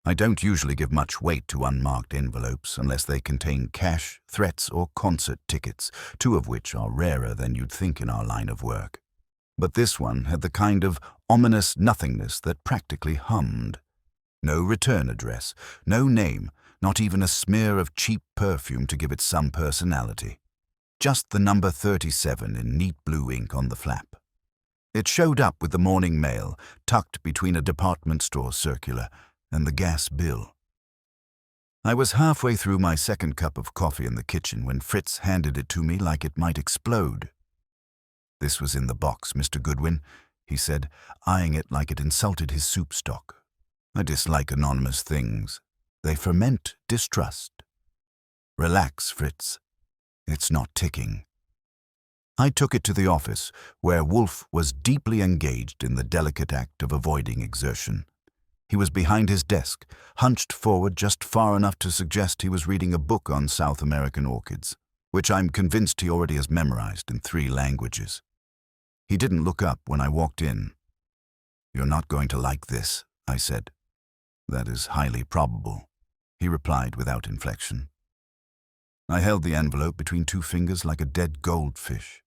I don't usually give much weight to unmarked envelopes unless they contain cash, threats, or concert tickets, two of which are rarer than you'd think in our line of work. But this one had the kind of ominous nothingness that practically hummed. No return address, no name, not even a smear of cheap perfume to give it some personality. Just the number 37 in neat blue ink on the flap. It showed up with the morning mail, tucked between a department store circular and the gas bill. I was halfway through my second cup of coffee in the kitchen when Fritz handed it to me like it might explode. "This was in the box, Mr. Goodwin," he said, eyeing it like it insulted his soup stock. "I dislike anonymous things. They ferment distrust." "Relax, Fritz. It's not ticking." I took it to the office, where Wolfe was deeply engaged in the delicate act of avoiding exertion. He was behind his desk, hunched forward just far enough to suggest he was reading a book on South American orchids, which I'm convinced he already has memorized in 3 languages. He didn't look up when I walked in. "You're not going to like this," I said. "That is highly probable," he replied without inflection. I held the envelope between 2 fingers like a dead goldfish.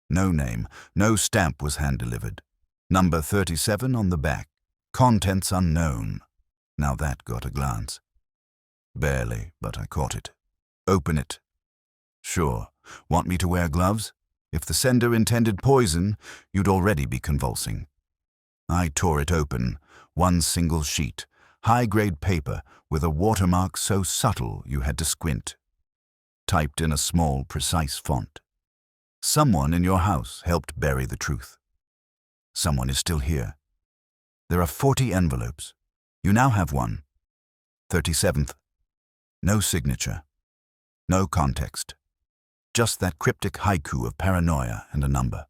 No name, no stamp was hand-delivered. Number 37 on the back. Contents unknown. Now that got a glance. Barely, but I caught it. "Open it." "Sure. Want me to wear gloves? If the sender intended poison, you'd already be convulsing." I tore it open, one single sheet, high-grade paper with a watermark so subtle you had to squint. Typed in a small, precise font. "Someone in your house helped bury the truth. Someone is still here. There are 40 envelopes. You now have one. 37th. No signature. No context. Just that cryptic haiku of paranoia and a number."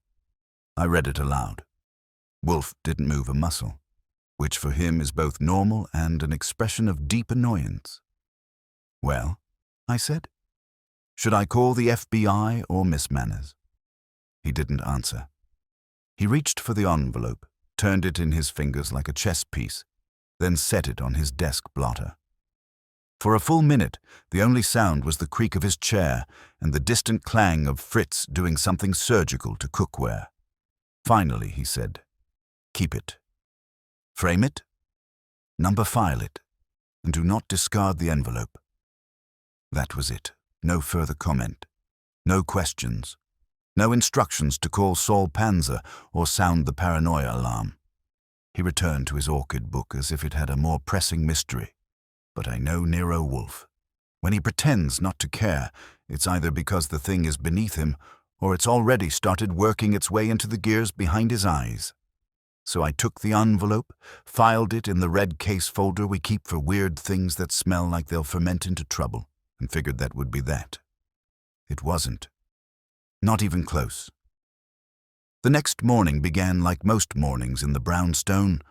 I read it aloud. Wolfe didn't move a muscle, which for him is both normal and an expression of deep annoyance. "Well," I said, "should I call the FBI or Miss Manners?" He didn't answer. He reached for the envelope, turned it in his fingers like a chess piece, then set it on his desk blotter. For a full minute, the only sound was the creak of his chair and the distant clang of Fritz doing something surgical to cookware. Finally, he said, "Keep it. Frame it, number file it, and do not discard the envelope." That was it. No further comment. No questions. No instructions to call Saul Panzer or sound the paranoia alarm. He returned to his orchid book as if it had a more pressing mystery. But I know Nero Wolfe. When he pretends not to care, it's either because the thing is beneath him or it's already started working its way into the gears behind his eyes. So I took the envelope, filed it in the red case folder we keep for weird things that smell like they'll ferment into trouble, and figured that would be that. It wasn't. Not even close. The next morning began like most mornings in the brownstone.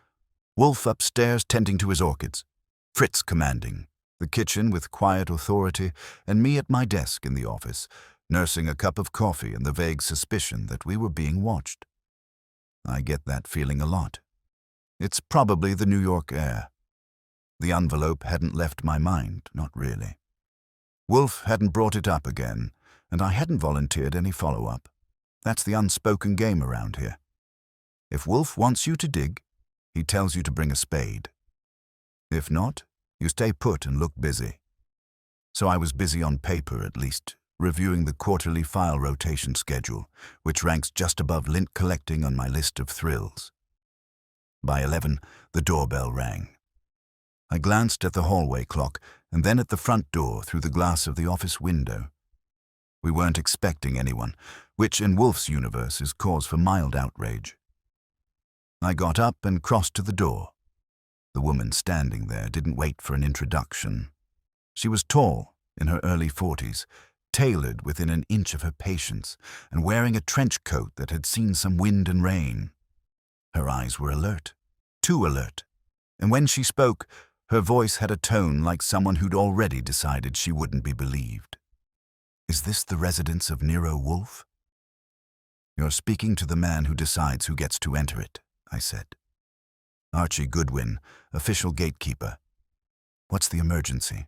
Wolfe upstairs tending to his orchids, Fritz commanding, the kitchen with quiet authority, and me at my desk in the office, nursing a cup of coffee and the vague suspicion that we were being watched. I get that feeling a lot. It's probably the New York air. The envelope hadn't left my mind, not really. Wolfe hadn't brought it up again, and I hadn't volunteered any follow-up. That's the unspoken game around here. If Wolfe wants you to dig, he tells you to bring a spade. If not, you stay put and look busy. So I was busy on paper, at least, reviewing the quarterly file rotation schedule, which ranks just above lint collecting on my list of thrills. By 11, the doorbell rang. I glanced at the hallway clock and then at the front door through the glass of the office window. We weren't expecting anyone, which in Wolfe's universe is cause for mild outrage. I got up and crossed to the door. The woman standing there didn't wait for an introduction. She was tall, in her early 40s, tailored within an inch of her patience, and wearing a trench coat that had seen some wind and rain. Her eyes were alert, too alert, and when she spoke, her voice had a tone like someone who'd already decided she wouldn't be believed. "Is this the residence of Nero Wolfe?" "You're speaking to the man who decides who gets to enter it," I said. "Archie Goodwin, official gatekeeper." What's the emergency?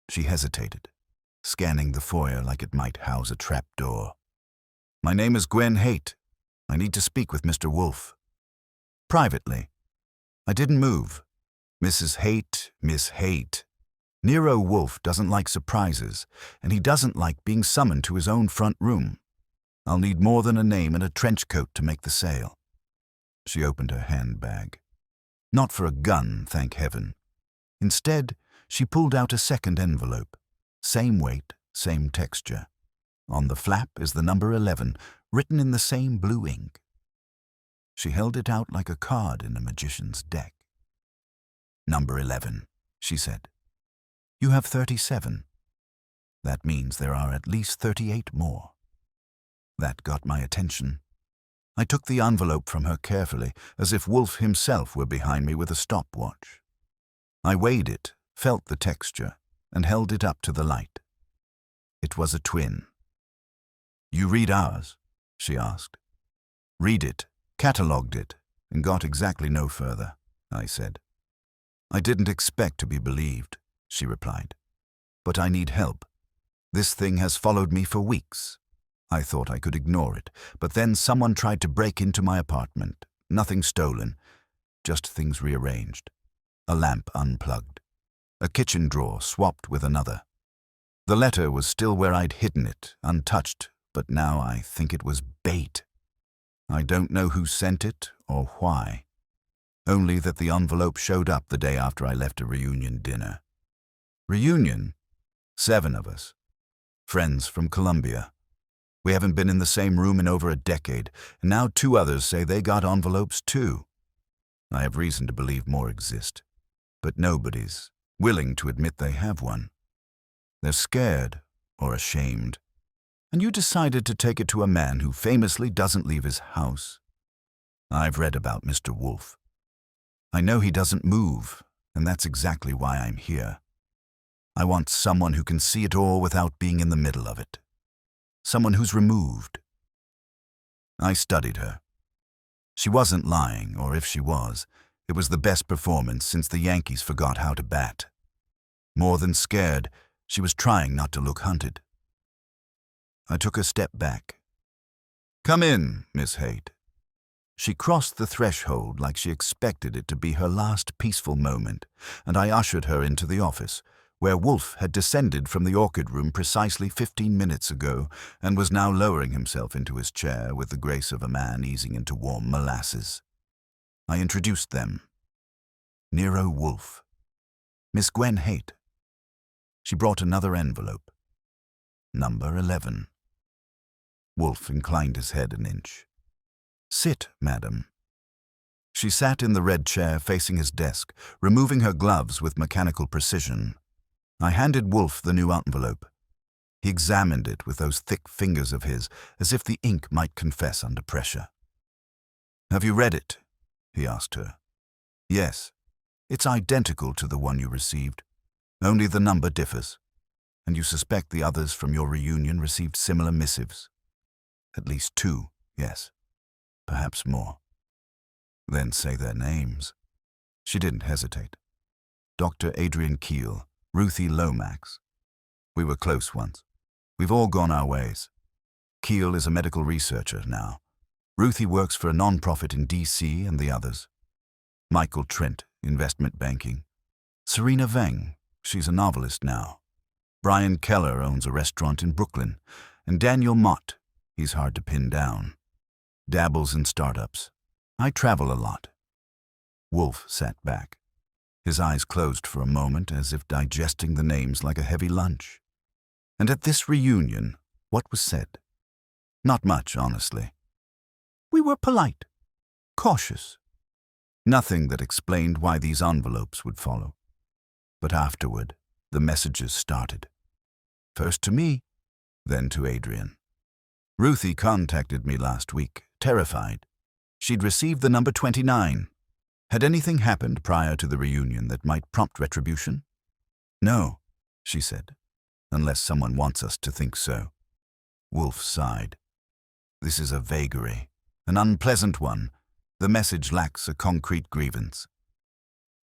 She hesitated, scanning the foyer like it might house a trap door. My name is Gwen Hate. I need to speak with Mr. Wolfe. Privately. I didn't move. Mrs. Hate, Miss Hate. Nero Wolfe doesn't like surprises, and he doesn't like being summoned to his own front room. I'll need more than a name and a trench coat to make the sale. She opened her handbag. Not for a gun, thank heaven. Instead, she pulled out a second envelope. Same weight, same texture. On the flap is the number 11, written in the same blue ink. She held it out like a card in a magician's deck. Number 11, she said. You have 37. That means there are at least 38 more. That got my attention. I took the envelope from her carefully, as if Wolfe himself were behind me with a stopwatch. I weighed it, felt the texture, and held it up to the light. It was a twin. You read ours? She asked. Read it, catalogued it, and got exactly no further, I said. I didn't expect to be believed, she replied. But I need help. This thing has followed me for weeks. I thought I could ignore it, but then someone tried to break into my apartment. Nothing stolen, just things rearranged. A lamp unplugged. A kitchen drawer swapped with another. The letter was still where I'd hidden it, untouched, but now I think it was bait. I don't know who sent it or why. Only that the envelope showed up the day after I left a reunion dinner. Reunion? 7 of us. Friends from Colombia. We haven't been in the same room in over a decade, and now 2 others say they got envelopes too. I have reason to believe more exist, but nobody's willing to admit they have one. They're scared or ashamed. And you decided to take it to a man who famously doesn't leave his house. I've read about Mr. Wolfe. I know he doesn't move, and that's exactly why I'm here. I want someone who can see it all without being in the middle of it. Someone who's removed. I studied her. She wasn't lying, or if she was, it was the best performance since the Yankees forgot how to bat. More than scared, she was trying not to look hunted. I took a step back. Come in, Miss Hate. She crossed the threshold like she expected it to be her last peaceful moment, and I ushered her into the office, where Wolfe had descended from the orchid room precisely 15 minutes ago and was now lowering himself into his chair with the grace of a man easing into warm molasses. I introduced them. Nero Wolfe. Miss Gwen Hate. She brought another envelope. Number 11. Wolfe inclined his head an inch. Sit, madam. She sat in the red chair facing his desk, removing her gloves with mechanical precision. I handed Wolfe the new envelope. He examined it with those thick fingers of his, as if the ink might confess under pressure. Have you read it? He asked her. Yes. It's identical to the one you received. Only the number differs. And you suspect the others from your reunion received similar missives. At least 2, yes. Perhaps more. Then say their names. She didn't hesitate. Dr. Adrian Keel, Ruthie Lomax. We were close once. We've all gone our ways. Keel is a medical researcher now. Ruthie works for a non-profit in D.C. and the others. Michael Trent, investment banking. Serena Veng, she's a novelist now. Brian Keller owns a restaurant in Brooklyn. And Daniel Mott, he's hard to pin down. Dabbles in startups. I travel a lot. Wolfe sat back. His eyes closed for a moment as if digesting the names like a heavy lunch. And at this reunion, what was said? Not much, honestly. We were polite, cautious. Nothing that explained why these envelopes would follow. But afterward, the messages started. First to me, then to Adrian. Ruthie contacted me last week, terrified. She'd received the number 29. Had anything happened prior to the reunion that might prompt retribution? No, she said, unless someone wants us to think so. Wolfe sighed. This is a vagary, an unpleasant one. The message lacks a concrete grievance.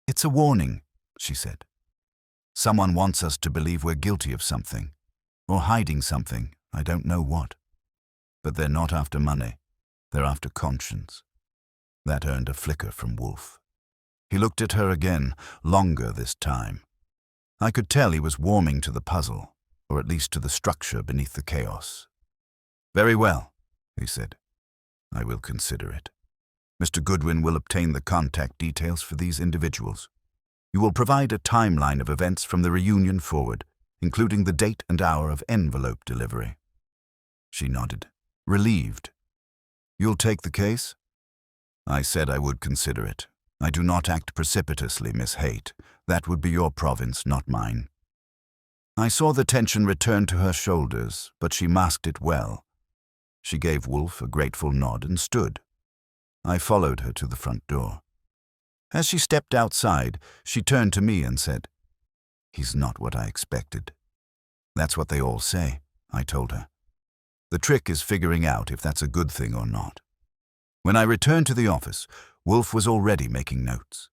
It's a warning, she said. Someone wants us to believe we're guilty of something, or hiding something, I don't know what. But they're not after money, they're after conscience. That earned a flicker from Wolfe. He looked at her again, longer this time. I could tell he was warming to the puzzle, or at least to the structure beneath the chaos. "Very well," he said. "I will consider it. Mr. Goodwin will obtain the contact details for these individuals. You will provide a timeline of events from the reunion forward, including the date and hour of envelope delivery." She nodded, relieved. "You'll take the case?" I said I would consider it. "I do not act precipitously, Miss Hate. That would be your province, not mine." I saw the tension return to her shoulders, but she masked it well. She gave Wolfe a grateful nod and stood. I followed her to the front door. As she stepped outside, she turned to me and said, "He's not what I expected." "That's what they all say," I told her. "The trick is figuring out if that's a good thing or not." When I returned to the office, Wolfe was already making notes.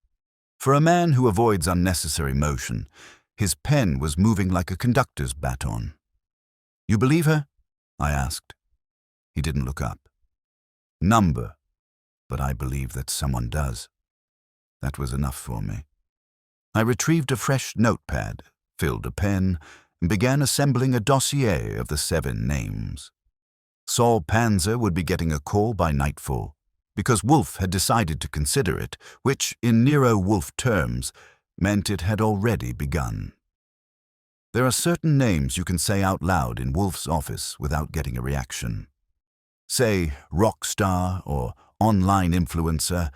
For a man who avoids unnecessary motion, his pen was moving like a conductor's baton. "You believe her?" I asked. He didn't look up. "Number, but I believe that someone does." That was enough for me. I retrieved a fresh notepad, filled a pen, and began assembling a dossier of the 7 names. Saul Panzer would be getting a call by nightfall, because Wolfe had decided to consider it, which, in Nero Wolfe terms, meant it had already begun. There are certain names you can say out loud in Wolfe's office without getting a reaction. Say rock star or online influencer,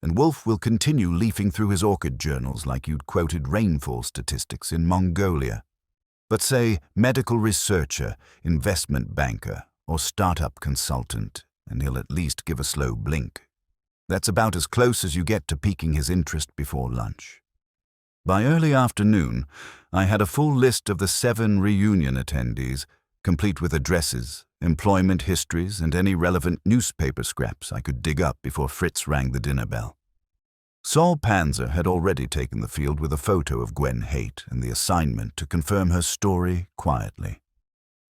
and Wolfe will continue leafing through his orchid journals like you'd quoted rainfall statistics in Mongolia. But say medical researcher, investment banker, or startup consultant, and he'll at least give a slow blink. That's about as close as you get to piquing his interest before lunch. By early afternoon, I had a full list of the 7 reunion attendees, complete with addresses, employment histories, and any relevant newspaper scraps I could dig up before Fritz rang the dinner bell. Saul Panzer had already taken the field with a photo of Gwen Hate and the assignment to confirm her story quietly.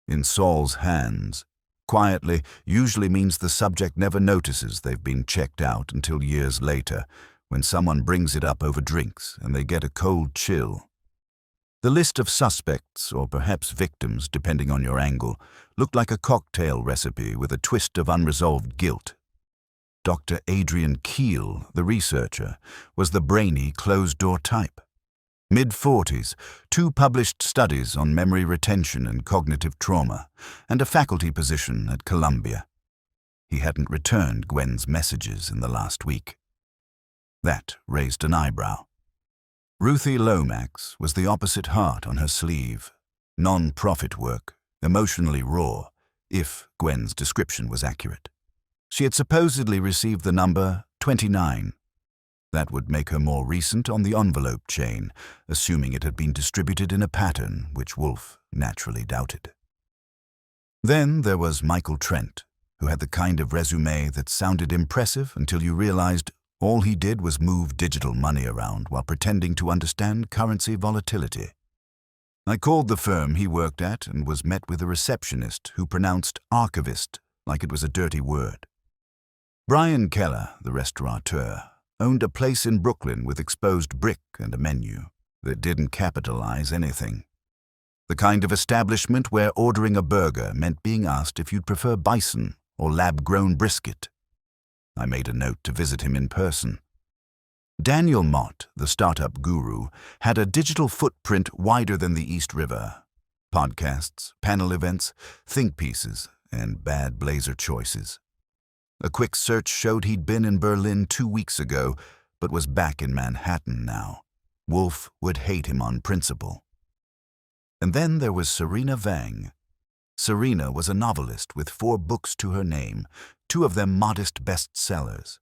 In Saul's hands, quietly usually means the subject never notices they've been checked out until years later, when someone brings it up over drinks and they get a cold chill. The list of suspects, or perhaps victims, depending on your angle, looked like a cocktail recipe with a twist of unresolved guilt. Dr. Adrian Keel, the researcher, was the brainy, closed-door type. Mid-40s, 2 published studies on memory retention and cognitive trauma, and a faculty position at Columbia. He hadn't returned Gwen's messages in the last week. That raised an eyebrow. Ruthie Lomax was the opposite heart on her sleeve. Non-profit work, emotionally raw, if Gwen's description was accurate. She had supposedly received the number 29. That would make her more recent on the envelope chain, assuming it had been distributed in a pattern, which Wolfe naturally doubted. Then there was Michael Trent, who had the kind of resume that sounded impressive until you realized all he did was move digital money around while pretending to understand currency volatility. I called the firm he worked at and was met with a receptionist who pronounced archivist like it was a dirty word. Brian Keller, the restaurateur, owned a place in Brooklyn with exposed brick and a menu that didn't capitalize anything. The kind of establishment where ordering a burger meant being asked if you'd prefer bison or lab-grown brisket. I made a note to visit him in person. Daniel Mott, the startup guru, had a digital footprint wider than the East River. Podcasts, panel events, think pieces, and bad blazer choices. A quick search showed he'd been in Berlin 2 weeks ago, but was back in Manhattan now. Wolfe would hate him on principle. And then there was Serena Vang. Serena was a novelist with 4 books to her name, 2 of them modest bestsellers.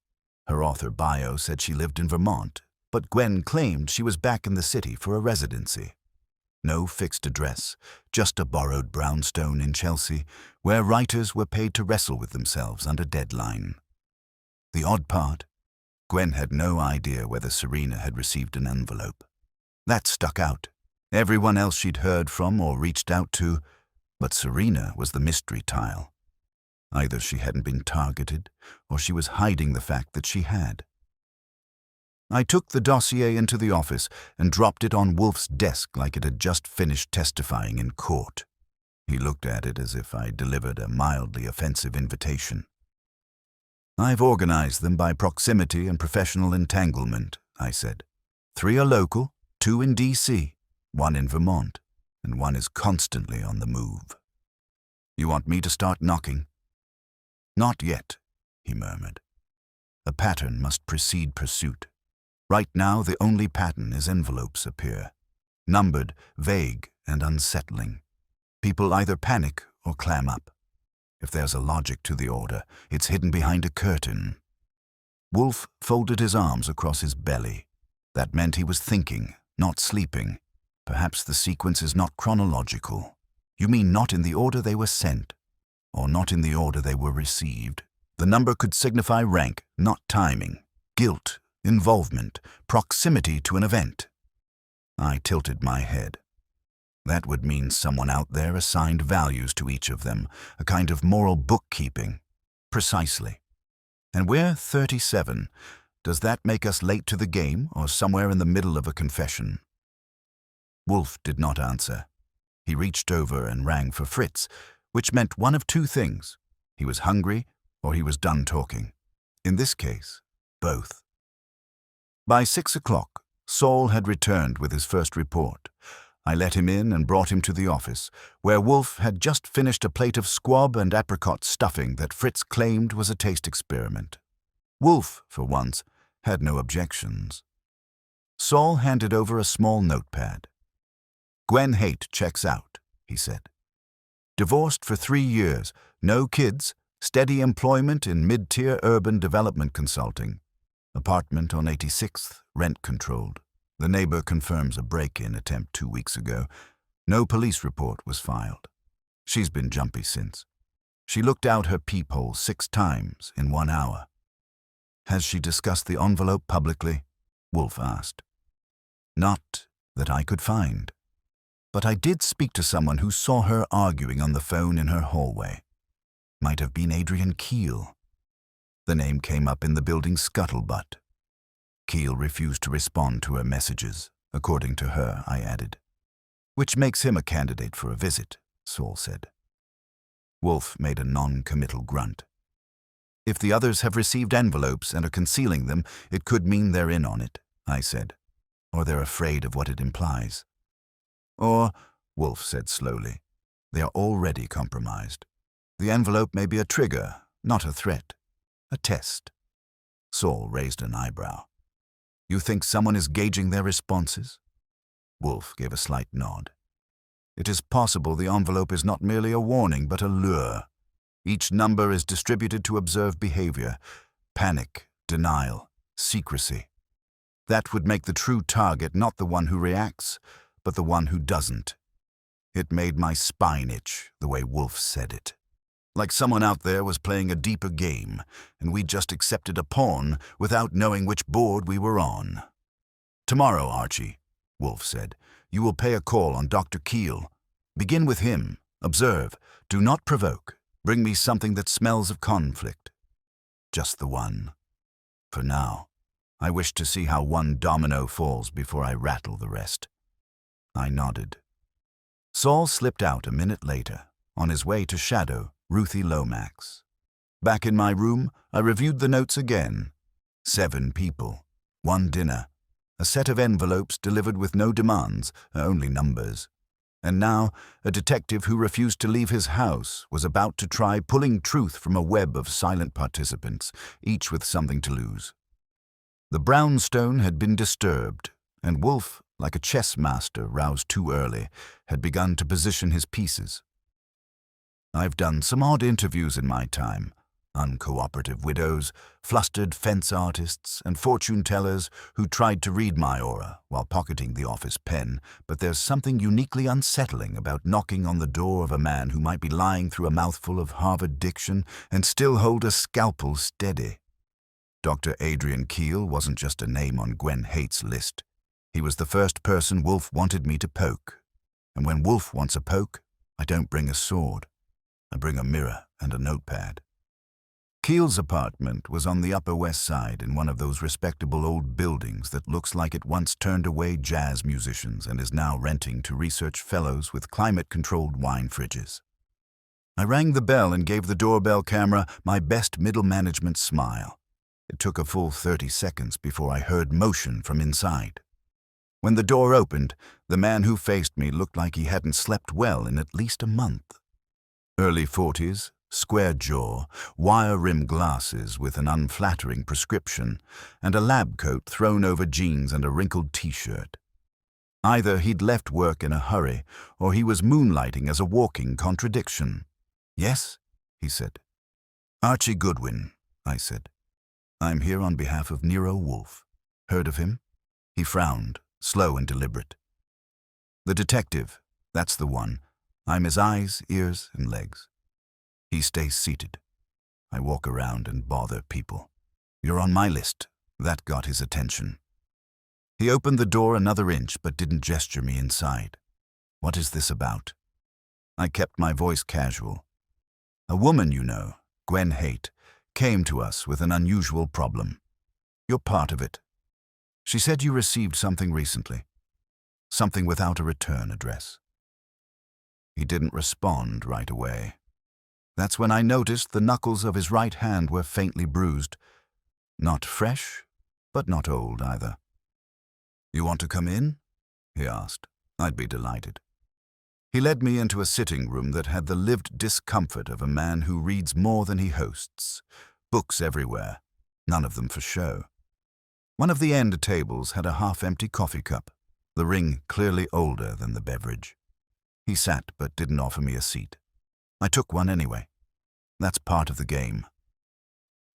Her author bio said she lived in Vermont, but Gwen claimed she was back in the city for a residency. No fixed address, just a borrowed brownstone in Chelsea, where writers were paid to wrestle with themselves under deadline. The odd part, Gwen had no idea whether Serena had received an envelope. That stuck out. Everyone else she'd heard from or reached out to, but Serena was the mystery tile. Either she hadn't been targeted, or she was hiding the fact that she had. I took the dossier into the office and dropped it on Wolfe's desk like it had just finished testifying in court. He looked at it as if I delivered a mildly offensive invitation. "I've organized them by proximity and professional entanglement," I said. 3 are local, 2 in D.C., 1 in Vermont, and 1 is constantly on the move. "You want me to start knocking?" "Not yet," he murmured. "A pattern must precede pursuit. Right now, the only pattern is envelopes appear. Numbered, vague, and unsettling. People either panic or clam up. If there's a logic to the order, it's hidden behind a curtain." Wolfe folded his arms across his belly. That meant he was thinking, not sleeping. "Perhaps the sequence is not chronological. You mean not in the order they were sent, or not in the order they were received. The number could signify rank, not timing, guilt, involvement, proximity to an event." I tilted my head. That would mean someone out there assigned values to each of them, a kind of moral bookkeeping. Precisely. And we're 37. Does that make us late to the game, or somewhere in the middle of a confession? Wolfe did not answer. He reached over and rang for Fritz, which meant one of 2 things. He was hungry, or he was done talking. In this case, both. By 6 o'clock, Saul had returned with his first report. I let him in and brought him to the office, where Wolfe had just finished a plate of squab and apricot stuffing that Fritz claimed was a taste experiment. Wolfe, for once, had no objections. Saul handed over a small notepad. "Gwen Hate checks out," he said. "Divorced for 3 years, no kids, steady employment in mid-tier urban development consulting. Apartment on 86th, rent-controlled. The neighbor confirms a break-in attempt 2 weeks ago. No police report was filed. She's been jumpy since. She looked out her peephole 6 times in 1 hour." "Has she discussed the envelope publicly?" Wolfe asked. "Not that I could find. But I did speak to someone who saw her arguing on the phone in her hallway. Might have been Adrian Keel. The name came up in the building's scuttlebutt. Keel refused to respond to her messages, according to her, I added. "Which makes him a candidate for a visit," Saul said. Wolfe made a non-committal grunt. "If the others have received envelopes and are concealing them, it could mean they're in on it," I said. "Or they're afraid of what it implies." "Or," Wolfe said slowly, "they are already compromised. The envelope may be a trigger, not a threat. A test." Saul raised an eyebrow. "You think someone is gauging their responses?" Wolfe gave a slight nod. "It is possible the envelope is not merely a warning, but a lure. Each number is distributed to observe behavior, panic, denial, secrecy. That would make the true target not the one who reacts, but the one who doesn't." It made my spine itch, the way Wolfe said it. Like someone out there was playing a deeper game, and we just accepted a pawn without knowing which board we were on. "Tomorrow, Archie," Wolfe said, "you will pay a call on Dr. Keel. Begin with him. Observe. Do not provoke. Bring me something that smells of conflict. Just the one. For now, I wish to see how one domino falls before I rattle the rest." I nodded. Saul slipped out a minute later, on his way to shadow Ruthie Lomax. Back in my room, I reviewed the notes again. 7 people, 1 dinner, a set of envelopes delivered with no demands, only numbers. And now, a detective who refused to leave his house was about to try pulling truth from a web of silent participants, each with something to lose. The brownstone had been disturbed, and Wolfe, like a chess master roused too early, had begun to position his pieces. I've done some odd interviews in my time. Uncooperative widows, flustered fence artists, and fortune-tellers who tried to read my aura while pocketing the office pen, but there's something uniquely unsettling about knocking on the door of a man who might be lying through a mouthful of Harvard diction and still hold a scalpel steady. Dr. Adrian Keel wasn't just a name on Gwen Hate's list. He was the first person Wolfe wanted me to poke. And when Wolfe wants a poke, I don't bring a sword. I bring a mirror and a notepad. Keel's apartment was on the Upper West Side in one of those respectable old buildings that looks like it once turned away jazz musicians and is now renting to research fellows with climate-controlled wine fridges. I rang the bell and gave the doorbell camera my best middle management smile. It took a full 30 seconds before I heard motion from inside. When the door opened, the man who faced me looked like he hadn't slept well in at least a month. Early 40s, square jaw, wire-rimmed glasses with an unflattering prescription, and a lab coat thrown over jeans and a wrinkled T-shirt. Either he'd left work in a hurry, or he was moonlighting as a walking contradiction. "Yes?" he said. "Archie Goodwin," I said. "I'm here on behalf of Nero Wolfe. Heard of him?" He frowned, slow and deliberate. "The detective, that's the one. I'm his eyes, ears, and legs." He stays seated. I walk around and bother people. "You're on my list." That got his attention. He opened the door another inch but didn't gesture me inside. "What is this about?" I kept my voice casual. "A woman you know, Gwen Hate, came to us with an unusual problem. You're part of it. She said you received something recently. Something without a return address." He didn't respond right away. That's when I noticed the knuckles of his right hand were faintly bruised. Not fresh, but not old either. "You want to come in?" he asked. I'd be delighted. He led me into a sitting room that had the lived discomfort of a man who reads more than he hosts. Books everywhere, none of them for show. One of the end tables had a half-empty coffee cup, the ring clearly older than the beverage. He sat but didn't offer me a seat. I took one anyway. That's part of the game.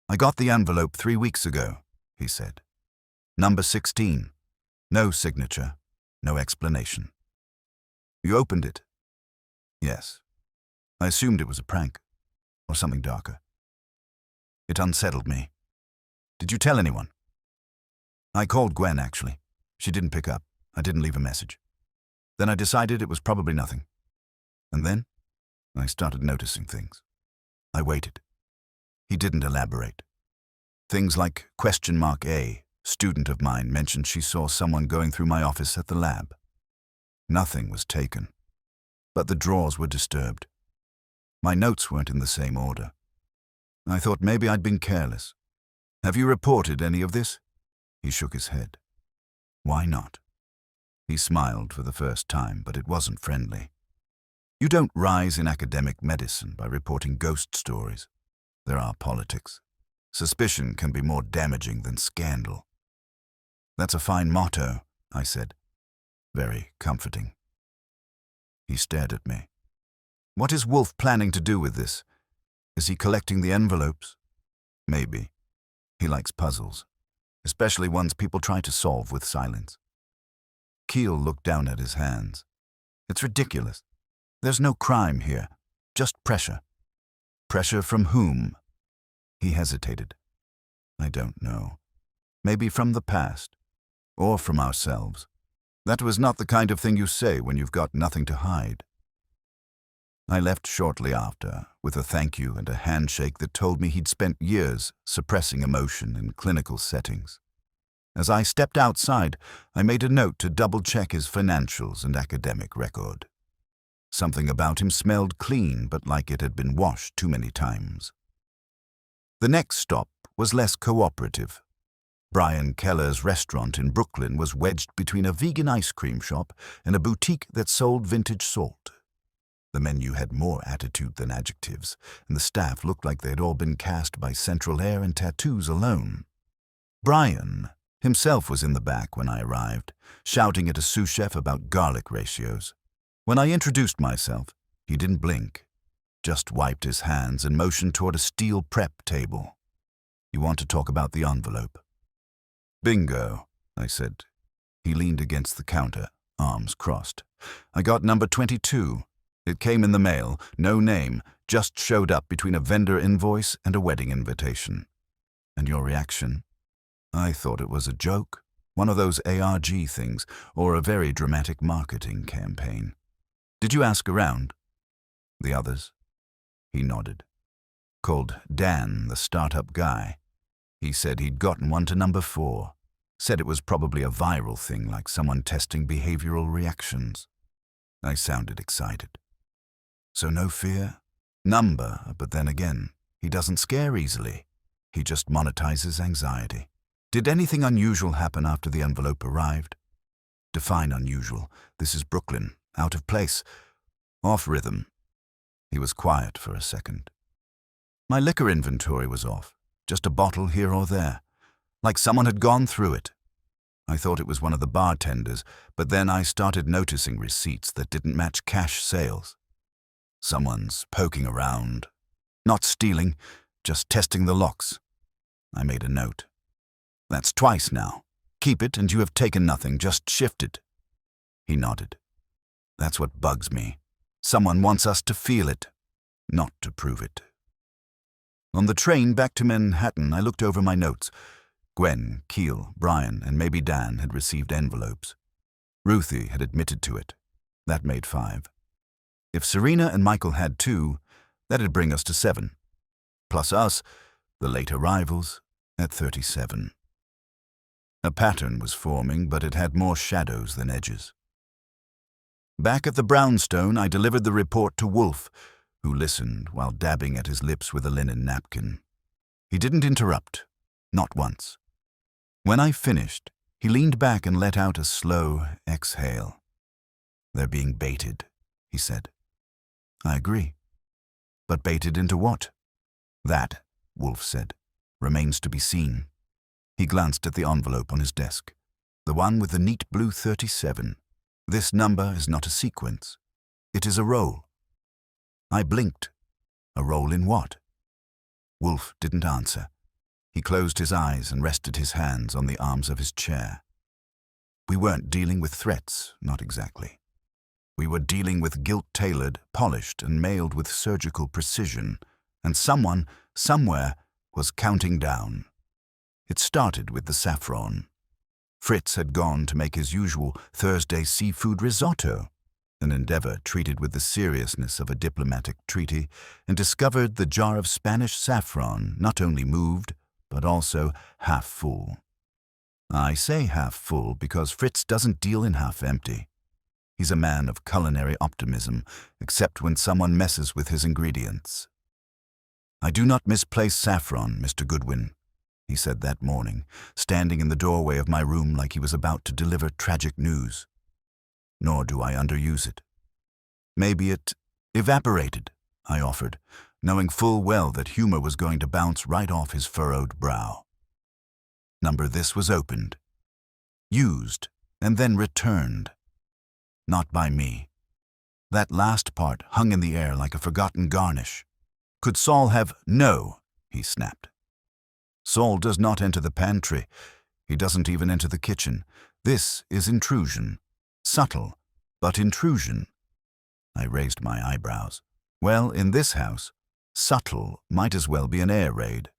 "I got the envelope 3 weeks ago," he said. "Number 16. No signature, no explanation." "You opened it?" "Yes. I assumed it was a prank, or something darker. It unsettled me." "Did you tell anyone?" "I called Gwen, actually. She didn't pick up. I didn't leave a message. Then I decided it was probably nothing. And then I started noticing things. I waited. He didn't elaborate. Things like A, student of mine, mentioned she saw someone going through my office at the lab. Nothing was taken, but the drawers were disturbed. My notes weren't in the same order. I thought maybe I'd been careless. "Have you reported any of this?" He shook his head. "Why not?" He smiled for the first time, but it wasn't friendly. "You don't rise in academic medicine by reporting ghost stories. There are politics. Suspicion can be more damaging than scandal." "That's a fine motto," I said. "Very comforting." He stared at me. "What is Wolfe planning to do with this? Is he collecting the envelopes?" "Maybe. He likes puzzles, especially ones people try to solve with silence." Keel looked down at his hands. "It's ridiculous. There's no crime here, just pressure." "Pressure from whom?" He hesitated. "I don't know. Maybe from the past, or from ourselves. That was not the kind of thing you say when you've got nothing to hide." I left shortly after, with a thank you and a handshake that told me he'd spent years suppressing emotion in clinical settings. As I stepped outside, I made a note to double-check his financials and academic record. Something about him smelled clean, but like it had been washed too many times. The next stop was less cooperative. Brian Keller's restaurant in Brooklyn was wedged between a vegan ice cream shop and a boutique that sold vintage salt. The menu had more attitude than adjectives, and the staff looked like they'd all been cast by central air and tattoos alone. Brian himself was in the back when I arrived, shouting at a sous chef about garlic ratios. When I introduced myself, he didn't blink, just wiped his hands and motioned toward a steel prep table. "You want to talk about the envelope?" "Bingo," I said. He leaned against the counter, arms crossed. "I got number 22. It came in the mail, no name, just showed up between a vendor invoice and a wedding invitation." "And your reaction?" "I thought it was a joke. One of those ARG things, or a very dramatic marketing campaign. Did you ask around? The others? He nodded. Called Dan, the startup guy. He said he'd gotten one to number 4. Said it was probably a viral thing, like someone testing behavioral reactions. I sounded excited. So no fear? Number, but then again, he doesn't scare easily. He just monetizes anxiety. Did anything unusual happen after the envelope arrived? Define unusual. This is Brooklyn. Out of place. Off rhythm. He was quiet for a second. My liquor inventory was off. Just a bottle here or there. Like someone had gone through it. I thought it was one of the bartenders, but then I started noticing receipts that didn't match cash sales. Someone's poking around. Not stealing, just testing the locks. I made a note. That's twice now. Keep it and you have taken nothing, just shift it. He nodded. That's what bugs me. Someone wants us to feel it, not to prove it. On the train back to Manhattan, I looked over my notes. Gwen, Keel, Brian, and maybe Dan had received envelopes. Ruthie had admitted to it. That made 5. If Serena and Michael had 2, that'd bring us to 7. Plus us, the late arrivals, at 37. A pattern was forming, but it had more shadows than edges. Back at the brownstone, I delivered the report to Wolfe, who listened while dabbing at his lips with a linen napkin. He didn't interrupt, not once. When I finished, he leaned back and let out a slow exhale. They're being baited, he said. I agree. But baited into what? That, Wolfe said, remains to be seen. He glanced at the envelope on his desk. The one with the neat blue 37. This number is not a sequence. It is a roll. I blinked. A roll in what? Wolfe didn't answer. He closed his eyes and rested his hands on the arms of his chair. We weren't dealing with threats, not exactly. We were dealing with guilt tailored, polished, and mailed with surgical precision, and someone, somewhere, was counting down. It started with the saffron. Fritz had gone to make his usual Thursday seafood risotto, an endeavor treated with the seriousness of a diplomatic treaty, and discovered the jar of Spanish saffron not only moved, but also half full. I say half full because Fritz doesn't deal in half empty. He's a man of culinary optimism, except when someone messes with his ingredients. I do not misplace saffron, Mr. Goodwin, he said that morning, standing in the doorway of my room like he was about to deliver tragic news. Nor do I underuse it. Maybe it evaporated, I offered, knowing full well that humor was going to bounce right off his furrowed brow. Number this was opened, used, and then returned. Not by me. That last part hung in the air like a forgotten garnish. Could Saul have? No, he snapped. Saul does not enter the pantry. He doesn't even enter the kitchen. This is intrusion. Subtle, but intrusion. I raised my eyebrows. Well, in this house, subtle might as well be an air raid,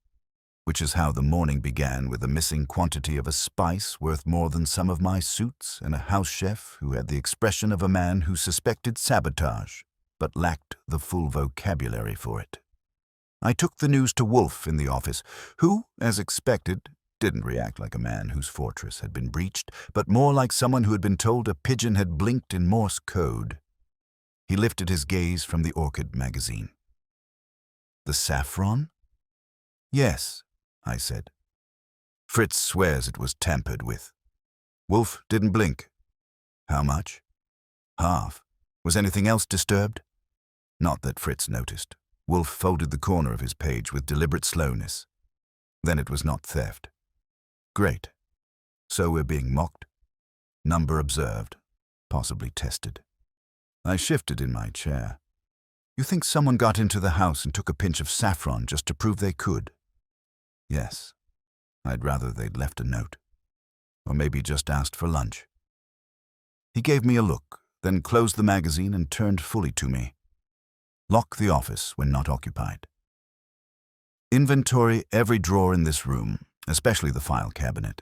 which is how the morning began with the missing quantity of a spice worth more than some of my suits and a house chef who had the expression of a man who suspected sabotage, but lacked the full vocabulary for it. I took the news to Wolfe in the office, who, as expected, didn't react like a man whose fortress had been breached, but more like someone who had been told a pigeon had blinked in Morse code. He lifted his gaze from the Orchid magazine. The saffron? Yes, I said. Fritz swears it was tampered with. Wolfe didn't blink. How much? Half. Was anything else disturbed? Not that Fritz noticed. Wolfe folded the corner of his page with deliberate slowness. Then it was not theft. Great. So we're being mocked? Number observed, possibly tested. I shifted in my chair. You think someone got into the house and took a pinch of saffron just to prove they could? Yes. I'd rather they'd left a note. Or maybe just asked for lunch. He gave me a look, then closed the magazine and turned fully to me. Lock the office when not occupied. Inventory every drawer in this room, especially the file cabinet.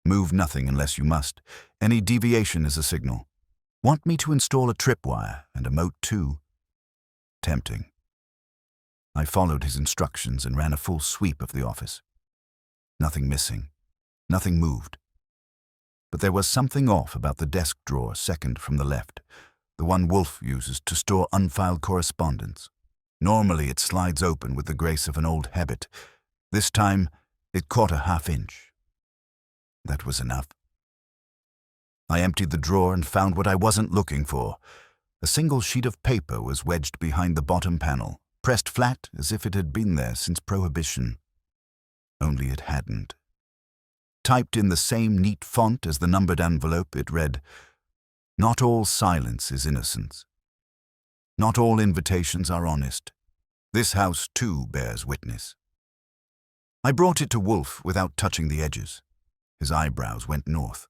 Move nothing unless you must. Any deviation is a signal. Want me to install a tripwire and a moat too? Tempting. I followed his instructions and ran a full sweep of the office. Nothing missing. Nothing moved. But there was something off about the desk drawer second from the left, the one Wolfe uses to store unfiled correspondence. Normally it slides open with the grace of an old habit. This time it caught a half-inch. That was enough. I emptied the drawer and found what I wasn't looking for. A single sheet of paper was wedged behind the bottom panel, pressed flat as if it had been there since Prohibition. Only it hadn't. Typed in the same neat font as the numbered envelope, it read, "Not all silence is innocence. Not all invitations are honest. This house too bears witness." I brought it to Wolfe without touching the edges. His eyebrows went north.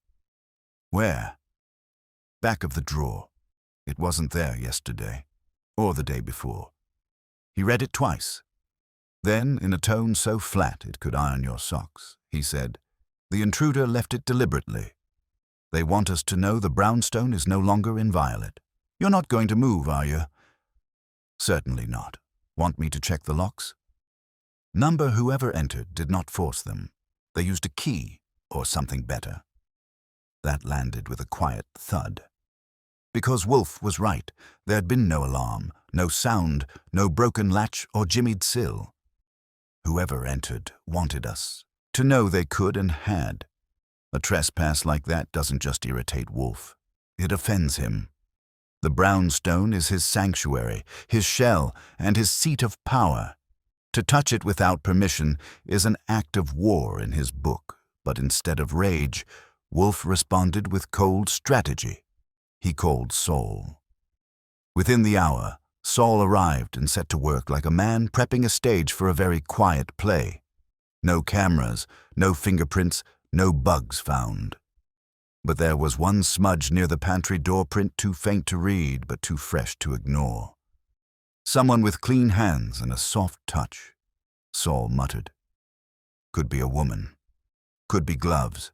Where? Back of the drawer. It wasn't there yesterday, or the day before. He read it twice. Then, in a tone so flat it could iron your socks, he said, "The intruder left it deliberately. They want us to know the brownstone is no longer inviolate. You're not going to move, are you?" "Certainly not. Want me to check the locks?" Number whoever entered did not force them. They used a key, or something better. That landed with a quiet thud. Because Wolfe was right, there had been no alarm, no sound, no broken latch or jimmied sill. Whoever entered wanted us to know they could and had. A trespass like that doesn't just irritate Wolfe. It offends him. The brownstone is his sanctuary, his shell, and his seat of power. To touch it without permission is an act of war in his book, but instead of rage, Wolfe responded with cold strategy. He called Saul. Within the hour, Saul arrived and set to work like a man prepping a stage for a very quiet play. No cameras, no fingerprints, no bugs found. But there was one smudge near the pantry door print too faint to read, but too fresh to ignore. Someone with clean hands and a soft touch. Saul muttered. Could be a woman. Could be gloves.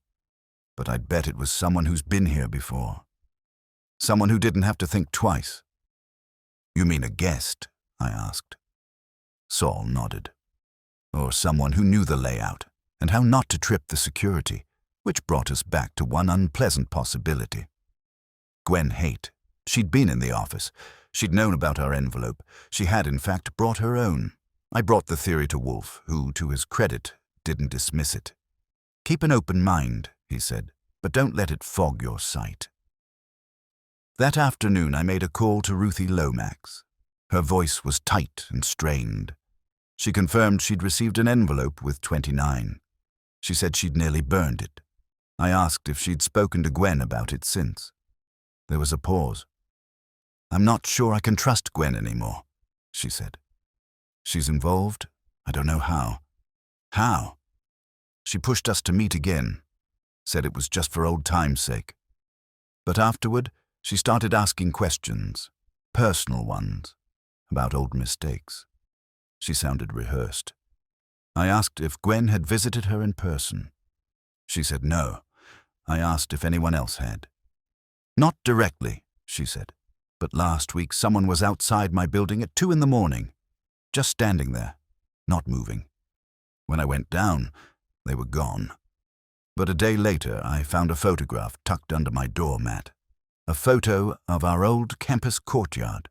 But I'd bet it was someone who's been here before. Someone who didn't have to think twice. You mean a guest? I asked. Saul nodded. Or someone who knew the layout and how not to trip the security, which brought us back to one unpleasant possibility. Gwen Hate. She'd been in the office. She'd known about our envelope. She had, in fact, brought her own. I brought the theory to Wolfe, who, to his credit, didn't dismiss it. Keep an open mind, he said, but don't let it fog your sight. That afternoon I made a call to Ruthie Lomax. Her voice was tight and strained. She confirmed she'd received an envelope with 29. She said she'd nearly burned it. I asked if she'd spoken to Gwen about it since. There was a pause. I'm not sure I can trust Gwen anymore, she said. She's involved. I don't know how. How? She pushed us to meet again, said it was just for old time's sake. But afterward, she started asking questions, personal ones, about old mistakes. She sounded rehearsed. I asked if Gwen had visited her in person. She said no. I asked if anyone else had. Not directly, she said, but last week someone was outside my building at 2 a.m, just standing there, not moving. When I went down, they were gone. But a day later, I found a photograph tucked under my doormat. A photo of our old campus courtyard.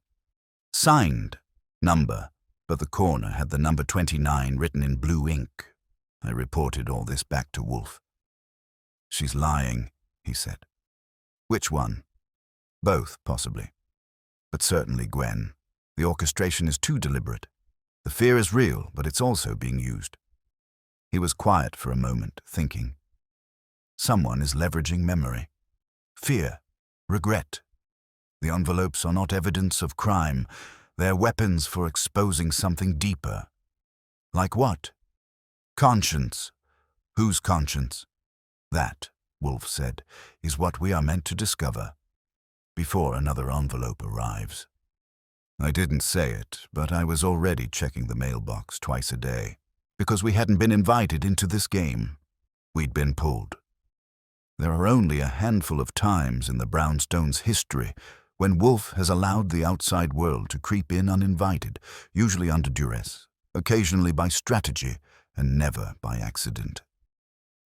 Signed, number, but the corner had the number 29 written in blue ink. I reported all this back to Wolfe. She's lying, he said. Which one? Both, possibly. But certainly Gwen. The orchestration is too deliberate. The fear is real, but it's also being used. He was quiet for a moment, thinking. Someone is leveraging memory. Fear. Regret. The envelopes are not evidence of crime. They're weapons for exposing something deeper. Like what? Conscience. Whose conscience? That, Wolfe said, is what we are meant to discover. Before another envelope arrives. I didn't say it, but I was already checking the mailbox twice a day, because we hadn't been invited into this game. We'd been pulled. There are only a handful of times in the brownstone's history when Wolfe has allowed the outside world to creep in uninvited, usually under duress, occasionally by strategy, and never by accident.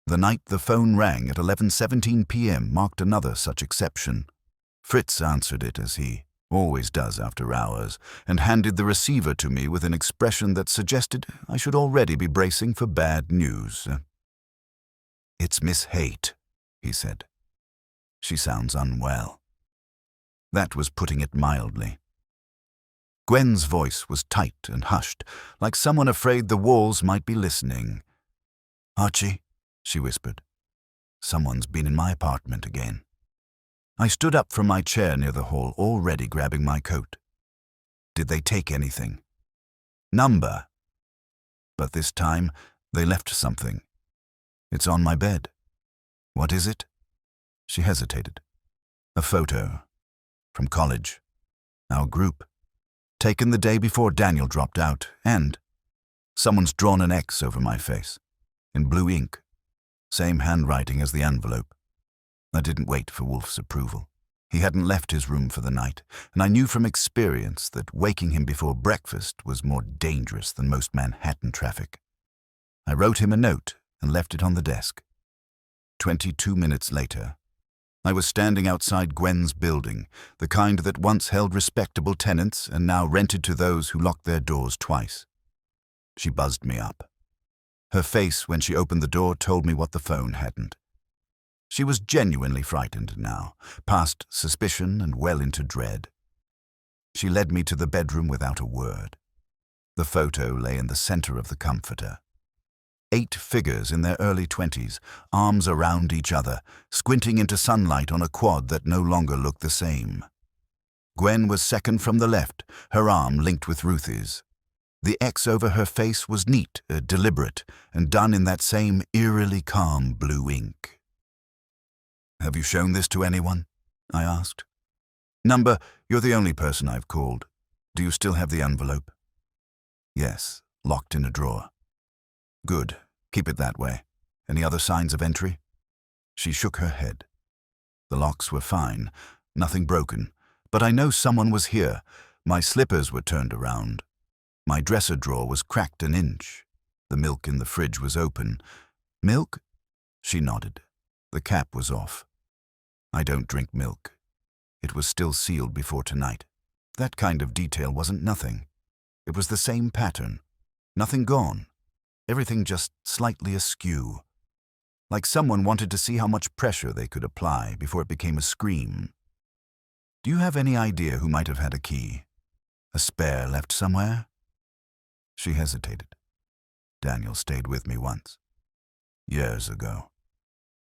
The night the phone rang at 11:17 p.m. marked another such exception. Fritz answered it as he always does after hours, and handed the receiver to me with an expression that suggested I should already be bracing for bad news. "It's Miss Hate," he said. "She sounds unwell." That was putting it mildly. Gwen's voice was tight and hushed, like someone afraid the walls might be listening. "Archie," she whispered, "someone's been in my apartment again." I stood up from my chair near the hall, already grabbing my coat. "Did they take anything?" "Number." But this time, they left something. "It's on my bed." "What is it?" She hesitated. "A photo. From college. Our group. Taken the day before Daniel dropped out, and someone's drawn an X over my face. In blue ink. Same handwriting as the envelope." I didn't wait for Wolfe's approval. He hadn't left his room for the night, and I knew from experience that waking him before breakfast was more dangerous than most Manhattan traffic. I wrote him a note and left it on the desk. 22 minutes later, I was standing outside Gwen's building, the kind that once held respectable tenants and now rented to those who locked their doors twice. She buzzed me up. Her face when she opened the door told me what the phone hadn't. She was genuinely frightened now, past suspicion and well into dread. She led me to the bedroom without a word. The photo lay in the center of the comforter. 8 figures in their early 20s, arms around each other, squinting into sunlight on a quad that no longer looked the same. Gwen was second from the left, her arm linked with Ruthie's. The X over her face was neat, deliberate, and done in that same eerily calm blue ink. "Have you shown this to anyone?" I asked. "Number, you're the only person I've called. Do you still have the envelope?" "Yes, locked in a drawer." "Good. Keep it that way. Any other signs of entry?" She shook her head. The locks were fine, nothing broken, but I know someone was here. My slippers were turned around. My dresser drawer was cracked an inch. The milk in the fridge was open. "Milk?" She nodded. The cap was off. "I don't drink milk." It was still sealed before tonight. That kind of detail wasn't nothing. It was the same pattern. Nothing gone. Everything just slightly askew. Like someone wanted to see how much pressure they could apply before it became a scream. "Do you have any idea who might have had a key? A spare left somewhere?" She hesitated. "Daniel stayed with me once. Years ago.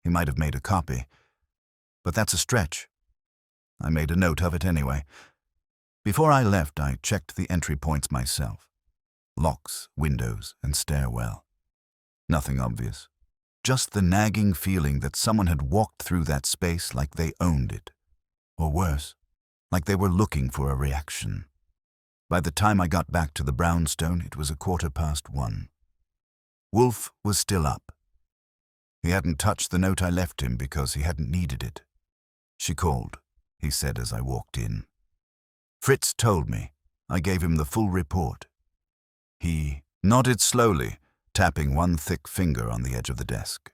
He might have made a copy. But that's a stretch. I made a note of it anyway. Before I left, I checked the entry points myself. Locks, windows, and stairwell. Nothing obvious. Just the nagging feeling that someone had walked through that space like they owned it. Or worse, like they were looking for a reaction. By the time I got back to the brownstone, it was 1:15. Wolfe was still up. He hadn't touched the note I left him because he hadn't needed it. "She called," he said as I walked in. "Fritz told me." I gave him the full report. He nodded slowly, tapping one thick finger on the edge of the desk.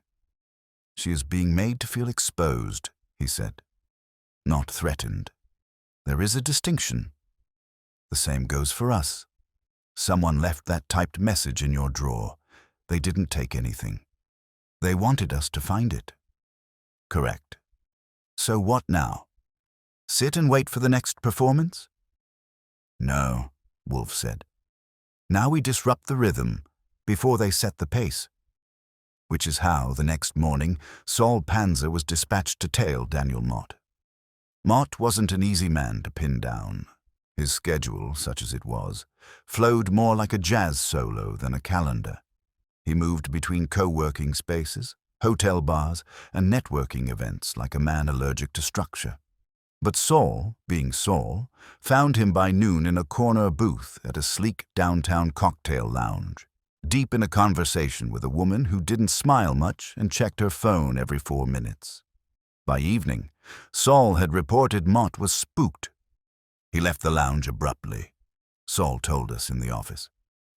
"She is being made to feel exposed," he said. "Not threatened. There is a distinction. The same goes for us. Someone left that typed message in your drawer. They didn't take anything. They wanted us to find it." "Correct. So what now? Sit and wait for the next performance?" "No," Wolfe said. "Now we disrupt the rhythm before they set the pace." Which is how, the next morning, Saul Panzer was dispatched to tail Daniel Mott. Mott wasn't an easy man to pin down. His schedule, such as it was, flowed more like a jazz solo than a calendar. He moved between co-working spaces, hotel bars, and networking events like a man allergic to structure. But Saul, being Saul, found him by noon in a corner booth at a sleek downtown cocktail lounge, deep in a conversation with a woman who didn't smile much and checked her phone every 4 minutes. By evening, Saul had reported Mott was spooked. He left the lounge abruptly, Saul told us in the office,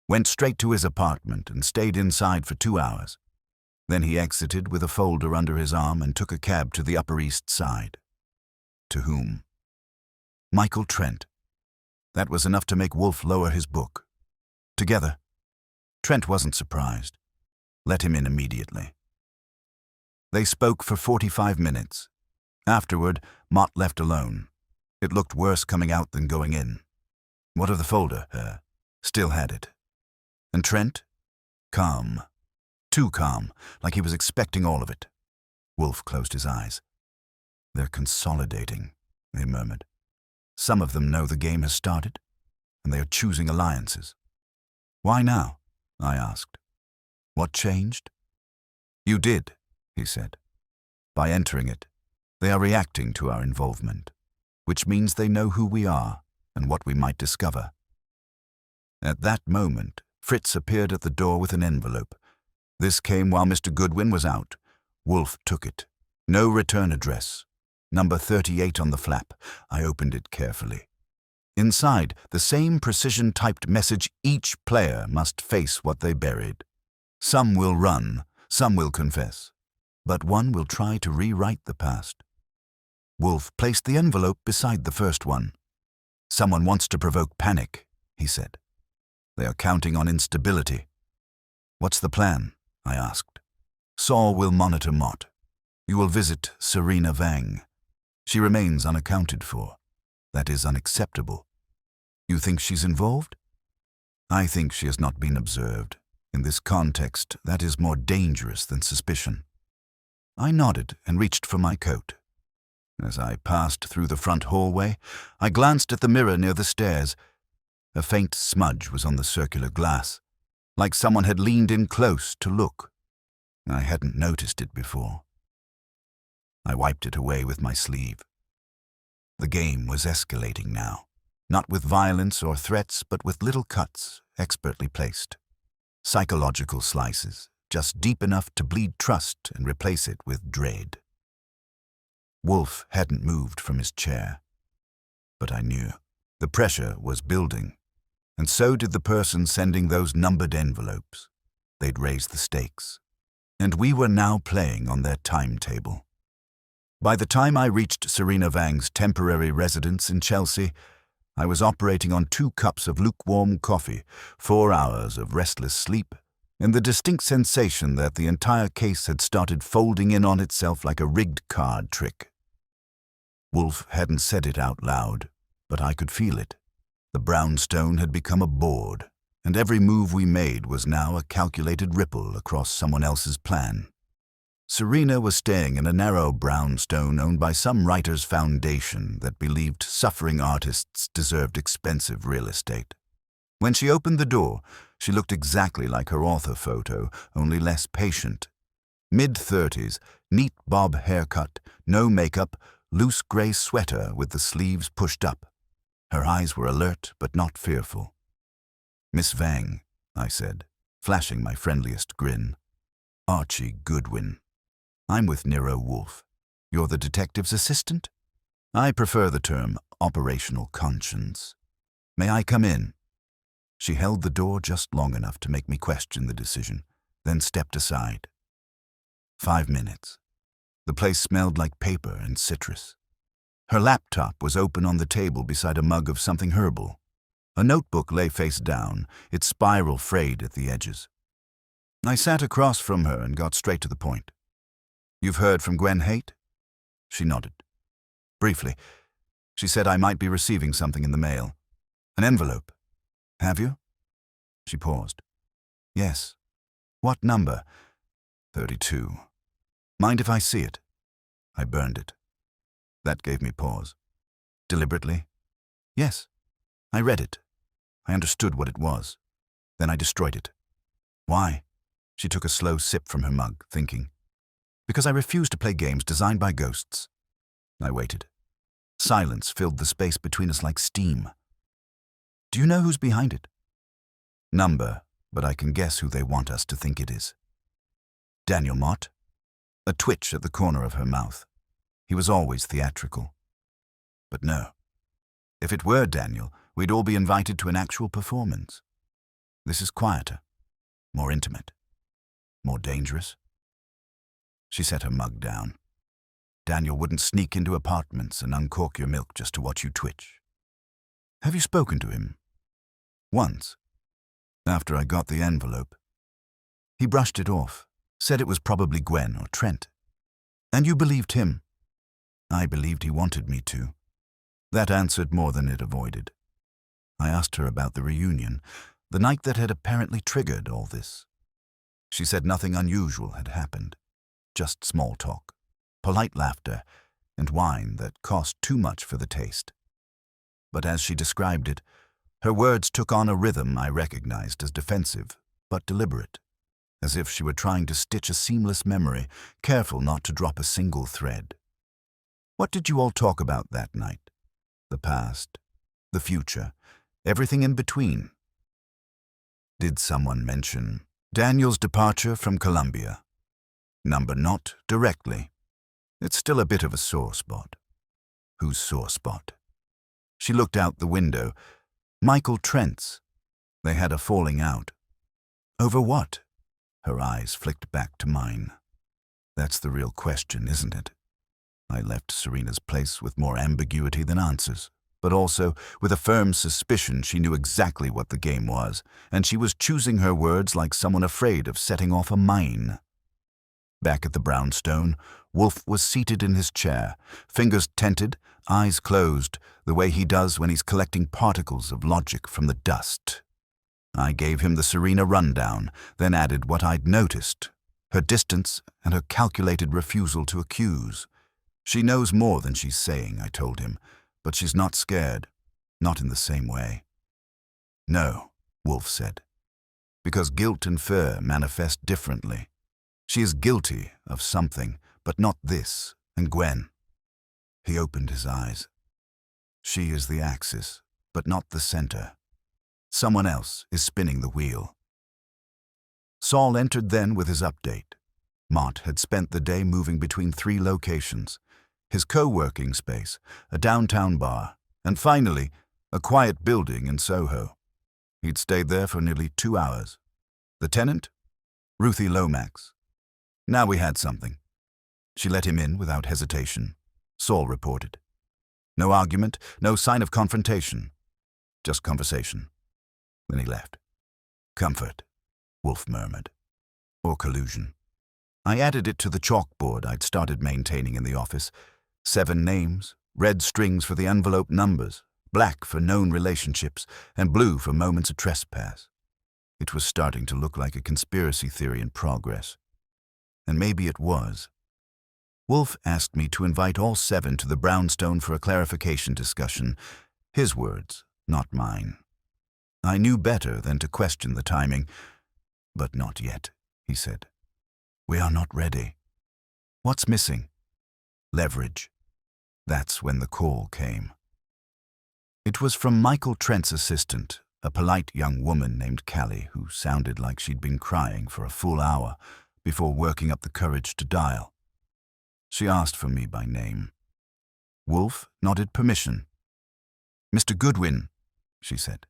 went straight to his apartment and stayed inside for 2 hours. Then he exited with a folder under his arm and took a cab to the Upper East Side. To whom? Michael Trent. That was enough to make Wolfe lower his book. Together. Trent wasn't surprised. Let him in immediately. They spoke for 45 minutes. Afterward, Mott left alone. It looked worse coming out than going in. What of the folder? Still had it. And Trent? Calm. Too calm, like he was expecting all of it. Wolfe closed his eyes. They're consolidating, he murmured. Some of them know the game has started, and they are choosing alliances. Why now? I asked. What changed? You did, he said. By entering it, they are reacting to our involvement, which means they know who we are and what we might discover. At that moment, Fritz appeared at the door with an envelope. This came while Mr. Goodwin was out. Wolfe took it. No return address. Number 38 on the flap. I opened it carefully. Inside, the same precision-typed message: each player must face what they buried. Some will run, some will confess, but one will try to rewrite the past. Wolfe placed the envelope beside the first one. Someone wants to provoke panic, he said. They are counting on instability. What's the plan? I asked. Saul will monitor Mott. You will visit Serena Vang. She remains unaccounted for. That is unacceptable. You think she's involved? I think she has not been observed. In this context, that is more dangerous than suspicion. I nodded and reached for my coat. As I passed through the front hallway, I glanced at the mirror near the stairs. A faint smudge was on the circular glass, like someone had leaned in close to look. I hadn't noticed it before. I wiped it away with my sleeve. The game was escalating now, not with violence or threats, but with little cuts, expertly placed. Psychological slices, just deep enough to bleed trust and replace it with dread. Wolfe hadn't moved from his chair. But I knew. The pressure was building, and so did the person sending those numbered envelopes. They'd raised the stakes, and we were now playing on their timetable. By the time I reached Serena Vang's temporary residence in Chelsea, I was operating on 2 cups of lukewarm coffee, 4 hours of restless sleep, and the distinct sensation that the entire case had started folding in on itself like a rigged card trick. Wolfe hadn't said it out loud, but I could feel it. The brownstone had become a board, and every move we made was now a calculated ripple across someone else's plan. Serena was staying in a narrow brownstone owned by some writer's foundation that believed suffering artists deserved expensive real estate. When she opened the door, she looked exactly like her author photo, only less patient. Mid-30s, neat bob haircut, no makeup, loose gray sweater with the sleeves pushed up. Her eyes were alert but not fearful. Miss Vang, I said, flashing my friendliest grin. Archie Goodwin. I'm with Nero Wolfe. You're the detective's assistant? I prefer the term operational conscience. May I come in? She held the door just long enough to make me question the decision, then stepped aside. 5 minutes. The place smelled like paper and citrus. Her laptop was open on the table beside a mug of something herbal. A notebook lay face down, its spiral frayed at the edges. I sat across from her and got straight to the point. You've heard from Gwen Hate? She nodded. Briefly. She said I might be receiving something in the mail. An envelope. Have you? She paused. Yes. What number? 32. Mind if I see it? I burned it. That gave me pause. Deliberately? Yes. I read it. I understood what it was. Then I destroyed it. Why? She took a slow sip from her mug, thinking. Because I refuse to play games designed by ghosts. I waited. Silence filled the space between us like steam. Do you know who's behind it? Number, but I can guess who they want us to think it is. Daniel Mott? A twitch at the corner of her mouth. He was always theatrical. But no. If it were Daniel, we'd all be invited to an actual performance. This is quieter, more intimate, more dangerous. She set her mug down. Daniel wouldn't sneak into apartments and uncork your milk just to watch you twitch. Have you spoken to him? Once. After I got the envelope. He brushed it off, said it was probably Gwen or Trent. And you believed him? I believed he wanted me to. That answered more than it avoided. I asked her about the reunion, the night that had apparently triggered all this. She said nothing unusual had happened, just small talk, polite laughter, and wine that cost too much for the taste. But as she described it, her words took on a rhythm I recognized as defensive, but deliberate, as if she were trying to stitch a seamless memory, careful not to drop a single thread. What did you all talk about that night? The past, the future, everything in between. Did someone mention Daniel's departure from Columbia? Not directly. It's still a bit of a sore spot. Whose sore spot? She looked out the window. Michael Trent's. They had a falling out. Over what? Her eyes flicked back to mine. That's the real question, isn't it? I left Serena's place with more ambiguity than answers, but also with a firm suspicion she knew exactly what the game was, and she was choosing her words like someone afraid of setting off a mine. Back at the brownstone, Wolfe was seated in his chair, fingers tented, eyes closed, the way he does when he's collecting particles of logic from the dust. I gave him the Serena rundown, then added what I'd noticed, her distance and her calculated refusal to accuse. She knows more than she's saying, I told him, but she's not scared, not in the same way. No, Wolfe said, because guilt and fear manifest differently. She is guilty of something, but not this, and Gwen. He opened his eyes. She is the axis, but not the center. Someone else is spinning the wheel. Saul entered then with his update. Mott had spent the day moving between 3 locations, his co-working space, a downtown bar, and finally, a quiet building in Soho. He'd stayed there for nearly 2 hours. The tenant? Ruthie Lomax. Now we had something. She let him in without hesitation. Saul reported. No argument, no sign of confrontation. Just conversation. Then he left. Comfort, Wolfe murmured. Or collusion. I added it to the chalkboard I'd started maintaining in the office. 7 names, red strings for the envelope numbers, black for known relationships, and blue for moments of trespass. It was starting to look like a conspiracy theory in progress. And maybe it was. Wolfe asked me to invite all 7 to the brownstone for a clarification discussion. His words, not mine. I knew better than to question the timing. But not yet, he said. We are not ready. What's missing? Leverage. That's when the call came. It was from Michael Trent's assistant, a polite young woman named Callie, who sounded like she'd been crying for a full hour before working up the courage to dial. She asked for me by name. Wolfe nodded permission. Mr. Goodwin, she said.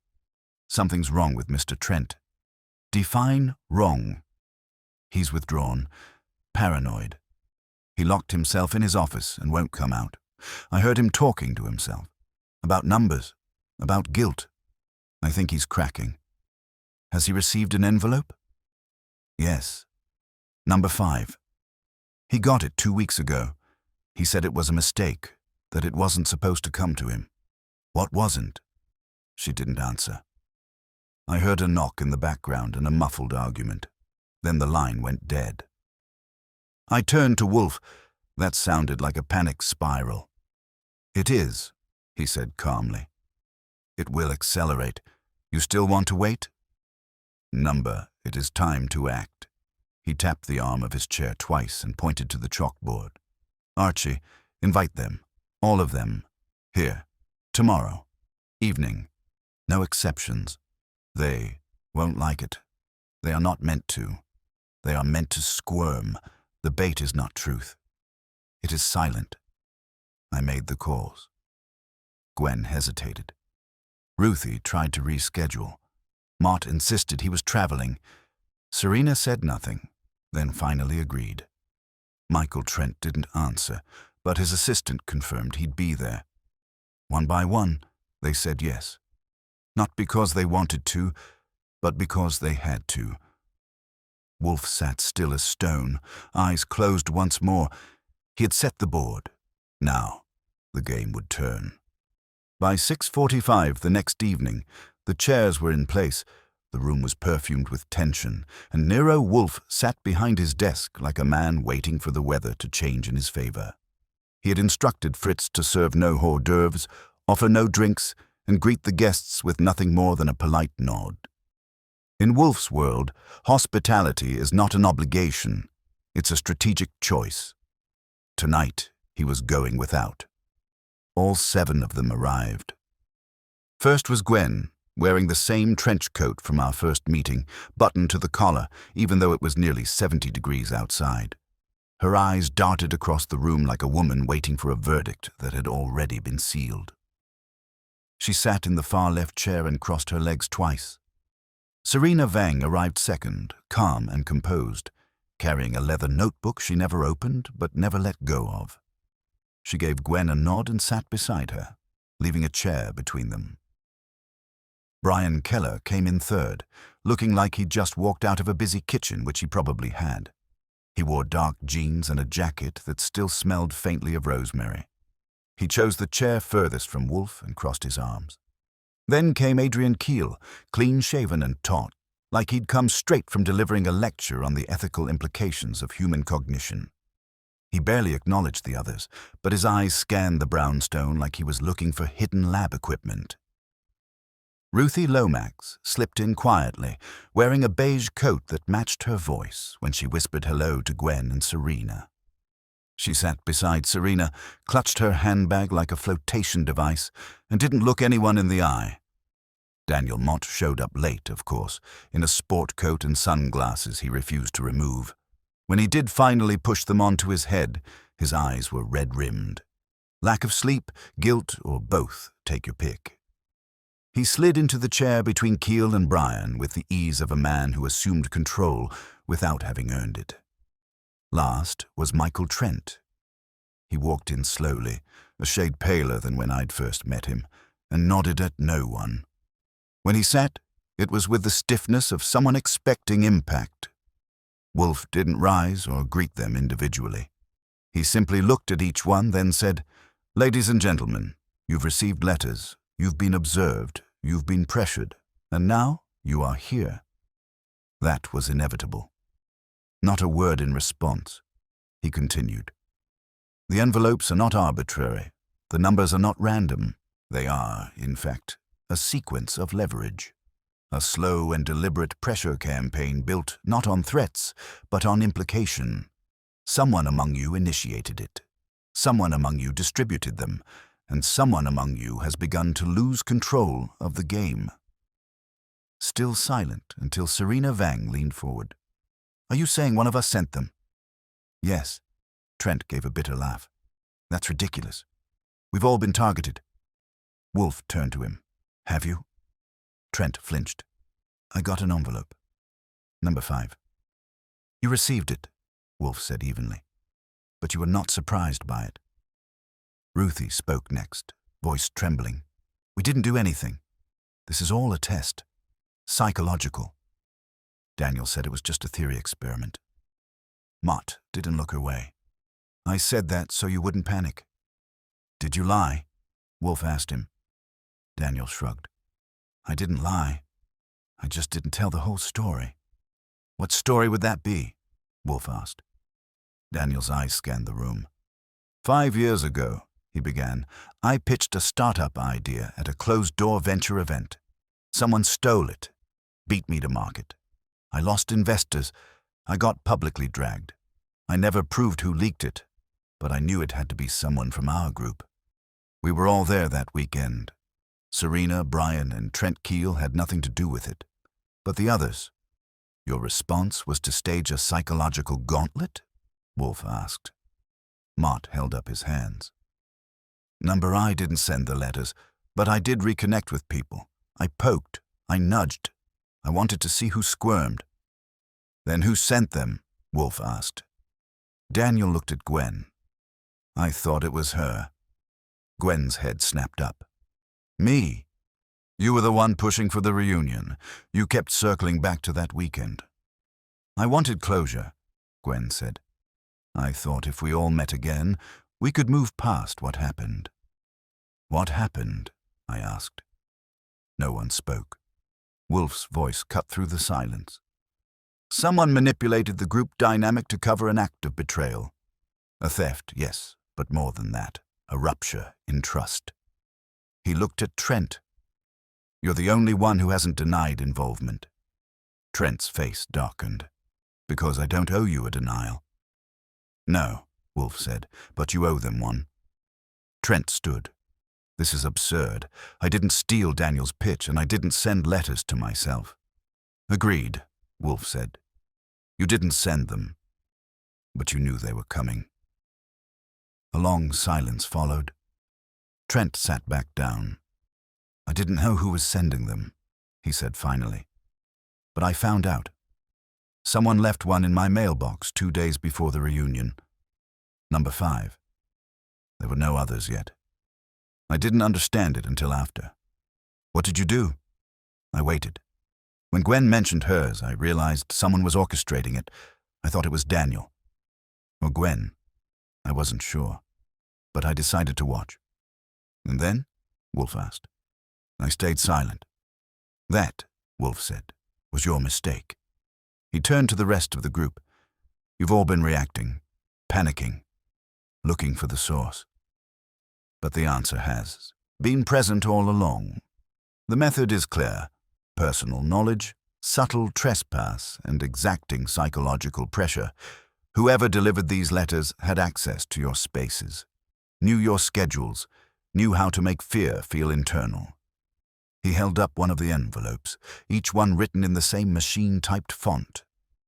Something's wrong with Mr. Trent. Define wrong. He's withdrawn, paranoid. He locked himself in his office and won't come out. I heard him talking to himself. About numbers, about guilt. I think he's cracking. Has he received an envelope? Yes. Number 5. He got it 2 weeks ago. He said it was a mistake, that it wasn't supposed to come to him. What wasn't? She didn't answer. I heard a knock in the background and a muffled argument. Then the line went dead. I turned to Wolfe. That sounded like a panic spiral. It is, he said calmly. It will accelerate. You still want to wait? Number, it is time to act. He tapped the arm of his chair twice and pointed to the chalkboard. Archie, invite them. All of them. Here. Tomorrow. Evening. No exceptions. They won't like it. They are not meant to. They are meant to squirm. The bait is not truth. It is silent, I made the calls. Gwen hesitated. Ruthie tried to reschedule. Mott insisted he was traveling. Serena said nothing, then finally agreed. Michael Trent didn't answer, but his assistant confirmed he'd be there. One by one, they said yes. Not because they wanted to, but because they had to. Wolfe sat still as stone, eyes closed once more. He had set the board. Now, the game would turn. By 6:45 the next evening, the chairs were in place, the room was perfumed with tension, and Nero Wolfe sat behind his desk like a man waiting for the weather to change in his favor. He had instructed Fritz to serve no hors d'oeuvres, offer no drinks, and greet the guests with nothing more than a polite nod. In Wolfe's world, hospitality is not an obligation, it's a strategic choice. Tonight, he was going without. All 7 of them arrived. First was Gwen, wearing the same trench coat from our first meeting, buttoned to the collar, even though it was nearly 70 degrees outside. Her eyes darted across the room like a woman waiting for a verdict that had already been sealed. She sat in the far left chair and crossed her legs twice. Serena Vang arrived second, calm and composed, carrying a leather notebook she never opened but never let go of. She gave Gwen a nod and sat beside her, leaving a chair between them. Brian Keller came in third, looking like he'd just walked out of a busy kitchen, which he probably had. He wore dark jeans and a jacket that still smelled faintly of rosemary. He chose the chair furthest from Wolfe and crossed his arms. Then came Adrian Keel, clean-shaven and taut, like he'd come straight from delivering a lecture on the ethical implications of human cognition. He barely acknowledged the others, but his eyes scanned the brownstone like he was looking for hidden lab equipment. Ruthie Lomax slipped in quietly, wearing a beige coat that matched her voice when she whispered hello to Gwen and Serena. She sat beside Serena, clutched her handbag like a flotation device, and didn't look anyone in the eye. Daniel Mott showed up late, of course, in a sport coat and sunglasses he refused to remove. When he did finally push them onto his head, his eyes were red-rimmed. Lack of sleep, guilt, or both, take your pick. He slid into the chair between Keel and Brian with the ease of a man who assumed control without having earned it. Last was Michael Trent. He walked in slowly, a shade paler than when I'd first met him, and nodded at no one. When he sat, it was with the stiffness of someone expecting impact. Wolfe didn't rise or greet them individually. He simply looked at each one, then said, "Ladies and gentlemen, you've received letters, you've been observed, you've been pressured, and now you are here." That was inevitable. Not a word in response. He continued. "The envelopes are not arbitrary. The numbers are not random. They are, in fact, a sequence of leverage. A slow and deliberate pressure campaign built not on threats, but on implication. Someone among you initiated it. Someone among you distributed them, and someone among you has begun to lose control of the game." Still silent until Serena Vang leaned forward. "Are you saying one of us sent them?" "Yes." Trent gave a bitter laugh. "That's ridiculous. We've all been targeted." Wolfe turned to him. "Have you?" Trent flinched. "I got an envelope. Number 5. "You received it," Wolfe said evenly. "But you were not surprised by it." Ruthie spoke next, voice trembling. "We didn't do anything. This is all a test. Psychological." Daniel said it was just a theory experiment. Mott didn't look her way. "I said that so you wouldn't panic." "Did you lie?" Wolfe asked him. Daniel shrugged. "I didn't lie. I just didn't tell the whole story." "What story would that be?" Wolfe asked. Daniel's eyes scanned the room. "5 years ago," he began, "I pitched a startup idea at a closed-door venture event. Someone stole it, beat me to market. I lost investors. I got publicly dragged. I never proved who leaked it, but I knew it had to be someone from our group. We were all there that weekend. Serena, Brian, and Trent Keel had nothing to do with it. But the others? Your response was to stage a psychological gauntlet?" Wolfe asked. Mott held up his hands. Number I didn't send the letters, but I did reconnect with people. I poked. I nudged. I wanted to see who squirmed. Then who sent them? Wolfe asked. Daniel looked at Gwen. I thought it was her. Gwen's head snapped up. Me? You were the one pushing for the reunion. You kept circling back to that weekend. I wanted closure, Gwen said. I thought if we all met again, we could move past what happened. What happened? I asked. No one spoke. Wolfe's voice cut through the silence. Someone manipulated the group dynamic to cover an act of betrayal. A theft, yes, but more than that. A rupture in trust. He looked at Trent. You're the only one who hasn't denied involvement. Trent's face darkened. Because I don't owe you a denial. No, Wolfe said, but you owe them one. Trent stood. This is absurd. I didn't steal Daniel's pitch, and I didn't send letters to myself. Agreed, Wolfe said. You didn't send them, but you knew they were coming. A long silence followed. Trent sat back down. I didn't know who was sending them, he said finally. But I found out. Someone left one in my mailbox 2 days before the reunion. Number 5. There were no others yet. I didn't understand it until after. What did you do? I waited. When Gwen mentioned hers, I realized someone was orchestrating it. I thought it was Daniel. Or Gwen. I wasn't sure. But I decided to watch. And then? Wolfe asked. I stayed silent. That, Wolfe said, was your mistake. He turned to the rest of the group. You've all been reacting, panicking, looking for the source. But the answer has been present all along. The method is clear. Personal knowledge, subtle trespass, and exacting psychological pressure. Whoever delivered these letters had access to your spaces, knew your schedules, knew how to make fear feel internal. He held up one of the envelopes, each one written in the same machine-typed font,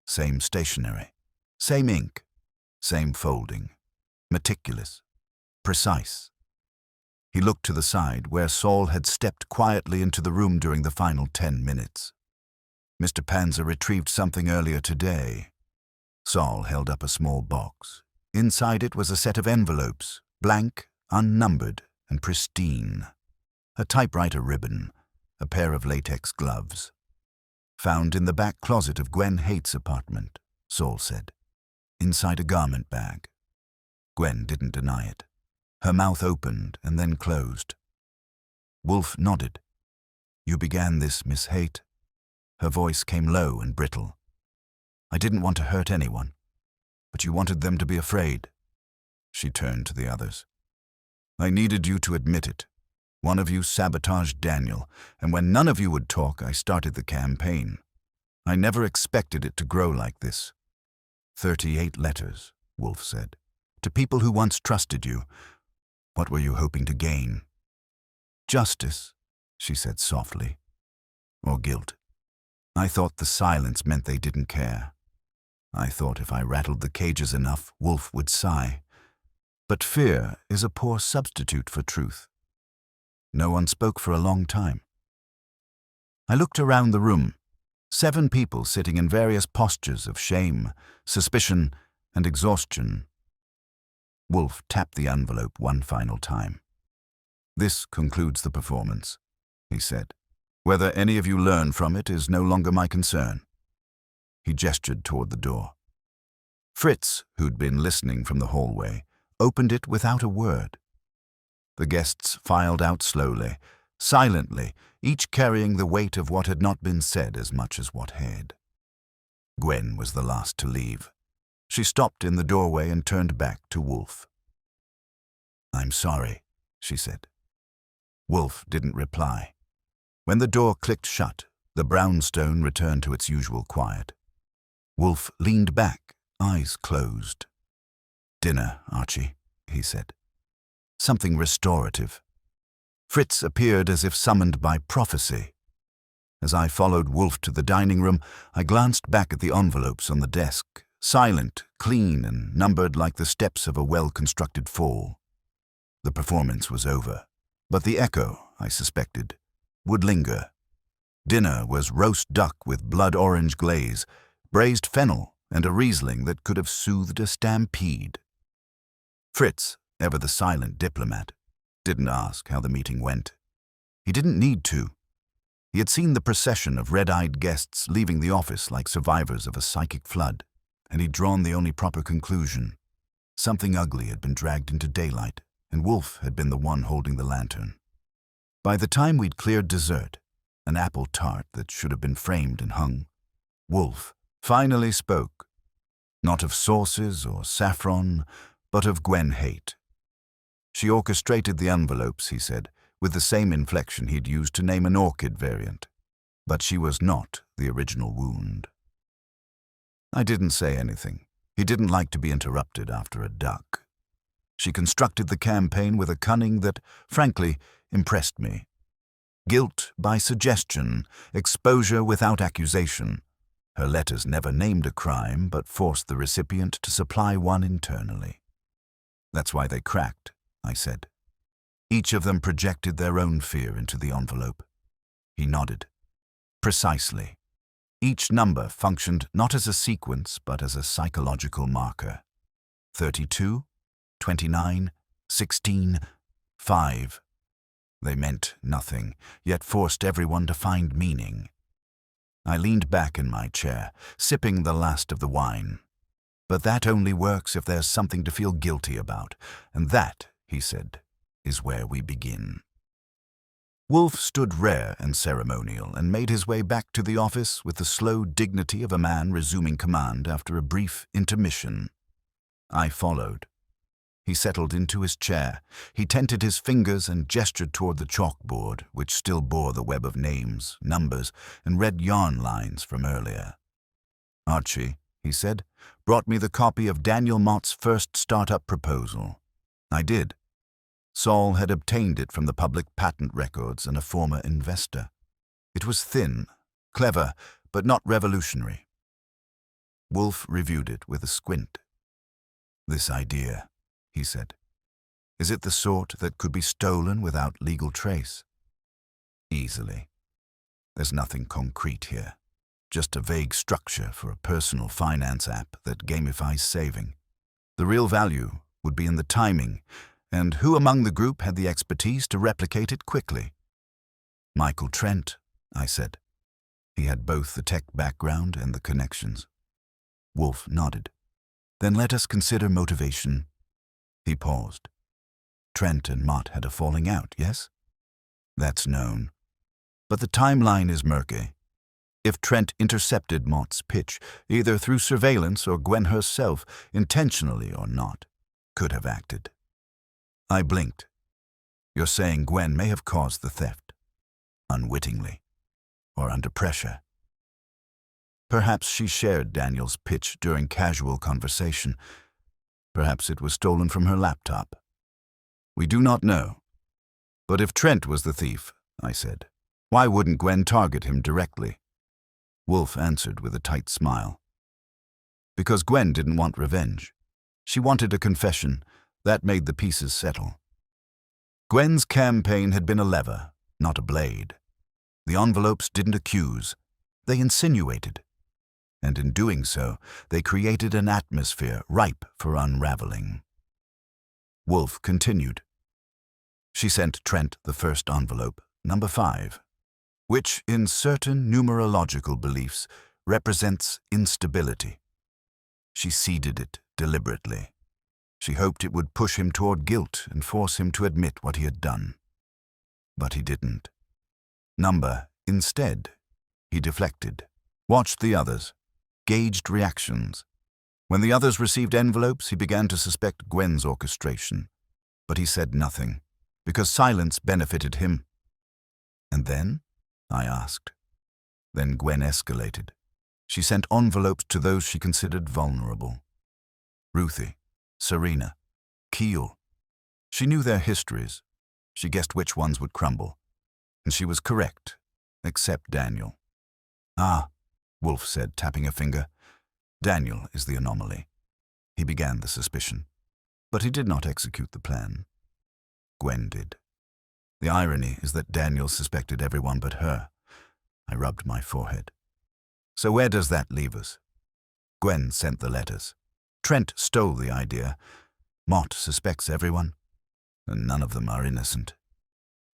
same stationery, same ink, same folding, meticulous, precise. He looked to the side where Saul had stepped quietly into the room during the final 10 minutes. Mr. Panzer retrieved something earlier today. Saul held up a small box. Inside it was a set of envelopes, blank, unnumbered, and pristine. A typewriter ribbon, a pair of latex gloves. Found in the back closet of Gwen Hate's apartment, Saul said. Inside a garment bag. Gwen didn't deny it. Her mouth opened and then closed. Wolfe nodded. You began this, Miss Hate. Her voice came low and brittle. I didn't want to hurt anyone, but you wanted them to be afraid. She turned to the others. I needed you to admit it. One of you sabotaged Daniel, and when none of you would talk, I started the campaign. I never expected it to grow like this. 38 letters, Wolfe said, to people who once trusted you. What were you hoping to gain? Justice, she said softly. Or guilt. I thought the silence meant they didn't care. I thought if I rattled the cages enough, Wolfe would sigh. But fear is a poor substitute for truth. No one spoke for a long time. I looked around the room. 7 people sitting in various postures of shame, suspicion, and exhaustion. Wolfe tapped the envelope one final time. This concludes the performance, he said. Whether any of you learn from it is no longer my concern. He gestured toward the door. Fritz, who'd been listening from the hallway, opened it without a word. The guests filed out slowly, silently, each carrying the weight of what had not been said as much as what had. Gwen was the last to leave. She stopped in the doorway and turned back to Wolfe. I'm sorry, she said. Wolfe didn't reply. When the door clicked shut, the brownstone returned to its usual quiet. Wolfe leaned back, eyes closed. Dinner, Archie, he said. Something restorative. Fritz appeared as if summoned by prophecy. As I followed Wolfe to the dining room, I glanced back at the envelopes on the desk, silent, clean, and numbered like the steps of a well-constructed fall. The performance was over, but the echo, I suspected, would linger. Dinner was roast duck with blood-orange glaze, braised fennel, and a Riesling that could have soothed a stampede. Fritz, ever the silent diplomat, didn't ask how the meeting went. He didn't need to. He had seen the procession of red-eyed guests leaving the office like survivors of a psychic flood, and he'd drawn the only proper conclusion. Something ugly had been dragged into daylight, and Wolfe had been the one holding the lantern. By the time we'd cleared dessert, an apple tart that should have been framed and hung, Wolfe finally spoke, not of sauces or saffron, but of Gwen Hate. She orchestrated the envelopes, he said, with the same inflection he'd used to name an orchid variant. But she was not the original wound. I didn't say anything. He didn't like to be interrupted after a duck. She constructed the campaign with a cunning that, frankly, impressed me. Guilt by suggestion, exposure without accusation. Her letters never named a crime, but forced the recipient to supply one internally. That's why they cracked, I said. Each of them projected their own fear into the envelope. He nodded. Precisely. Each number functioned not as a sequence, but as a psychological marker. 32, 29, 16, 5. They meant nothing, yet forced everyone to find meaning. I leaned back in my chair, sipping the last of the wine. But that only works if there's something to feel guilty about, and that, he said, is where we begin. Wolfe stood rare and ceremonial and made his way back to the office with the slow dignity of a man resuming command after a brief intermission. I followed. He settled into his chair. He tented his fingers and gestured toward the chalkboard, which still bore the web of names, numbers, and red yarn lines from earlier. Archie, he said, brought me the copy of Daniel Mott's first startup proposal. I did. Saul had obtained it from the public patent records and a former investor. It was thin, clever, but not revolutionary. Wolfe reviewed it with a squint. This idea, he said, is it the sort that could be stolen without legal trace? Easily. There's nothing concrete here, just a vague structure for a personal finance app that gamifies saving. The real value would be in the timing, and who among the group had the expertise to replicate it quickly? Michael Trent, I said. He had both the tech background and the connections. Wolfe nodded. Then let us consider motivation. He paused. Trent and Mott had a falling out, yes? That's known. But the timeline is murky. If Trent intercepted Mott's pitch, either through surveillance or Gwen herself, intentionally or not, could have acted. I blinked. You're saying Gwen may have caused the theft, unwittingly, or under pressure. Perhaps she shared Daniel's pitch during casual conversation. Perhaps it was stolen from her laptop. We do not know. But if Trent was the thief, I said, why wouldn't Gwen target him directly? Wolfe answered with a tight smile. Because Gwen didn't want revenge. She wanted a confession. That made the pieces settle. Gwen's campaign had been a lever, not a blade. The envelopes didn't accuse. They insinuated. And in doing so, they created an atmosphere ripe for unraveling. Wolfe continued. She sent Trent the first envelope, number 5, which, in certain numerological beliefs, represents instability. She seeded it deliberately. She hoped it would push him toward guilt and force him to admit what he had done. But he didn't. Instead, he deflected, watched the others, gauged reactions. When the others received envelopes, he began to suspect Gwen's orchestration. But he said nothing, because silence benefited him. And then? I asked. Then Gwen escalated. She sent envelopes to those she considered vulnerable. Ruthie, Serena, Keel. She knew their histories. She guessed which ones would crumble. And she was correct, except Daniel. Ah, Wolfe said, tapping a finger. Daniel is the anomaly. He began the suspicion, but he did not execute the plan. Gwen did. The irony is that Daniel suspected everyone but her. I rubbed my forehead. So where does that leave us? Gwen sent the letters. Trent stole the idea. Mott suspects everyone, and none of them are innocent.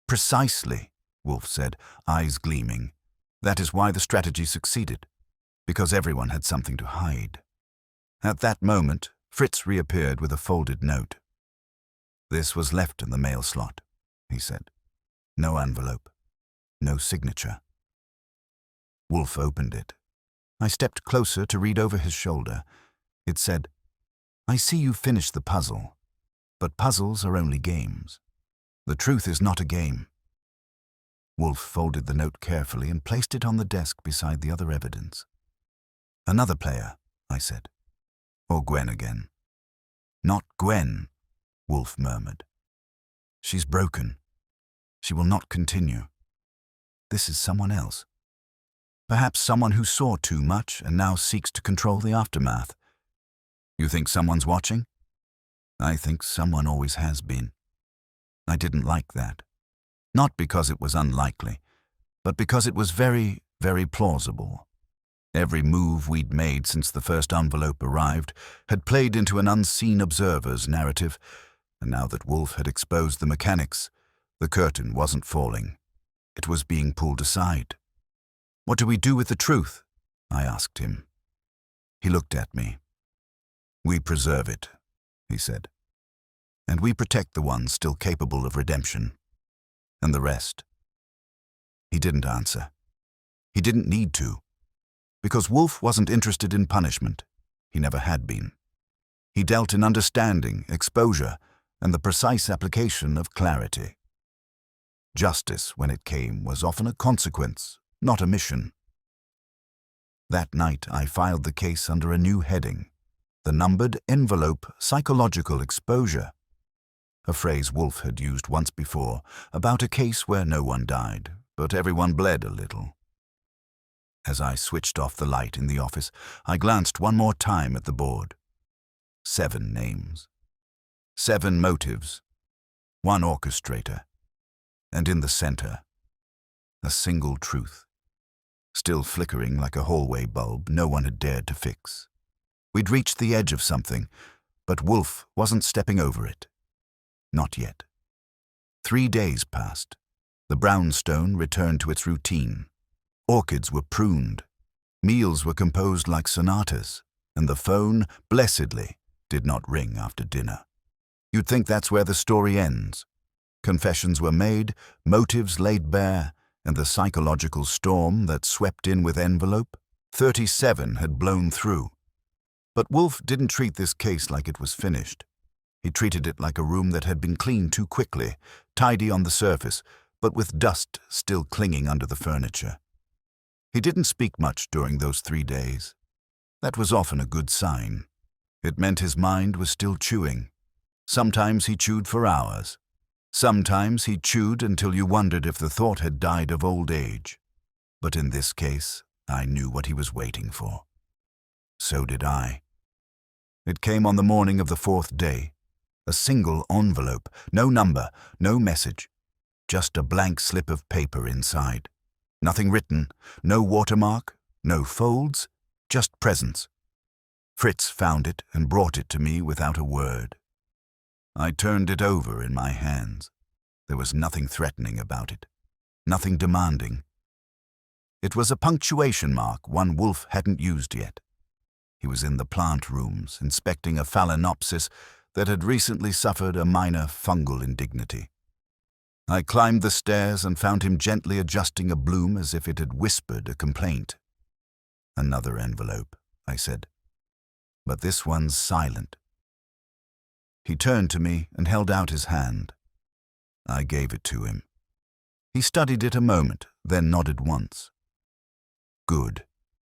Precisely, Wolfe said, eyes gleaming. That is why the strategy succeeded, because everyone had something to hide. At that moment, Fritz reappeared with a folded note. This was left in the mail slot, he said. No envelope, no signature. Wolfe opened it. I stepped closer to read over his shoulder. It said, I see you finished the puzzle, but puzzles are only games. The truth is not a game. Wolfe folded the note carefully and placed it on the desk beside the other evidence. Another player, I said. Or Gwen again. Not Gwen, Wolfe murmured. She's broken. She will not continue. This is someone else. Perhaps someone who saw too much and now seeks to control the aftermath. You think someone's watching? I think someone always has been. I didn't like that. Not because it was unlikely, but because it was very, very plausible. Every move we'd made since the first envelope arrived had played into an unseen observer's narrative, and now that Wolfe had exposed the mechanics, the curtain wasn't falling. It was being pulled aside. What do we do with the truth? I asked him. He looked at me. We preserve it, he said. And we protect the ones still capable of redemption. And the rest. He didn't answer. He didn't need to. Because Wolfe wasn't interested in punishment. He never had been. He dealt in understanding, exposure, and the precise application of clarity. Justice, when it came, was often a consequence, not a mission. That night I filed the case under a new heading, the numbered envelope psychological exposure, a phrase Wolfe had used once before about a case where no one died, but everyone bled a little. As I switched off the light in the office, I glanced one more time at the board. 7 names. 7 motives. 1 orchestrator. And in the center, a single truth. Still flickering like a hallway bulb no one had dared to fix. We'd reached the edge of something, but Wolfe wasn't stepping over it. Not yet. 3 days passed. The brownstone returned to its routine. Orchids were pruned. Meals were composed like sonatas, and the phone, blessedly, did not ring after dinner. You'd think that's where the story ends. Confessions were made, motives laid bare, and the psychological storm that swept in with envelope, 37 had blown through. But Wolfe didn't treat this case like it was finished. He treated it like a room that had been cleaned too quickly, tidy on the surface, but with dust still clinging under the furniture. He didn't speak much during those 3 days. That was often a good sign. It meant his mind was still chewing. Sometimes he chewed for hours. Sometimes he chewed until you wondered if the thought had died of old age. But in this case, I knew what he was waiting for. So did I. It came on the morning of the 4th day. A single envelope, no number, no message. Just a blank slip of paper inside. Nothing written, no watermark, no folds, just presence. Fritz found it and brought it to me without a word. I turned it over in my hands. There was nothing threatening about it, nothing demanding. It was a punctuation mark one Wolfe hadn't used yet. He was in the plant rooms, inspecting a phalaenopsis that had recently suffered a minor fungal indignity. I climbed the stairs and found him gently adjusting a bloom as if it had whispered a complaint. Another envelope, I said. But this one's silent. He turned to me and held out his hand. I gave it to him. He studied it a moment, then nodded once. Good,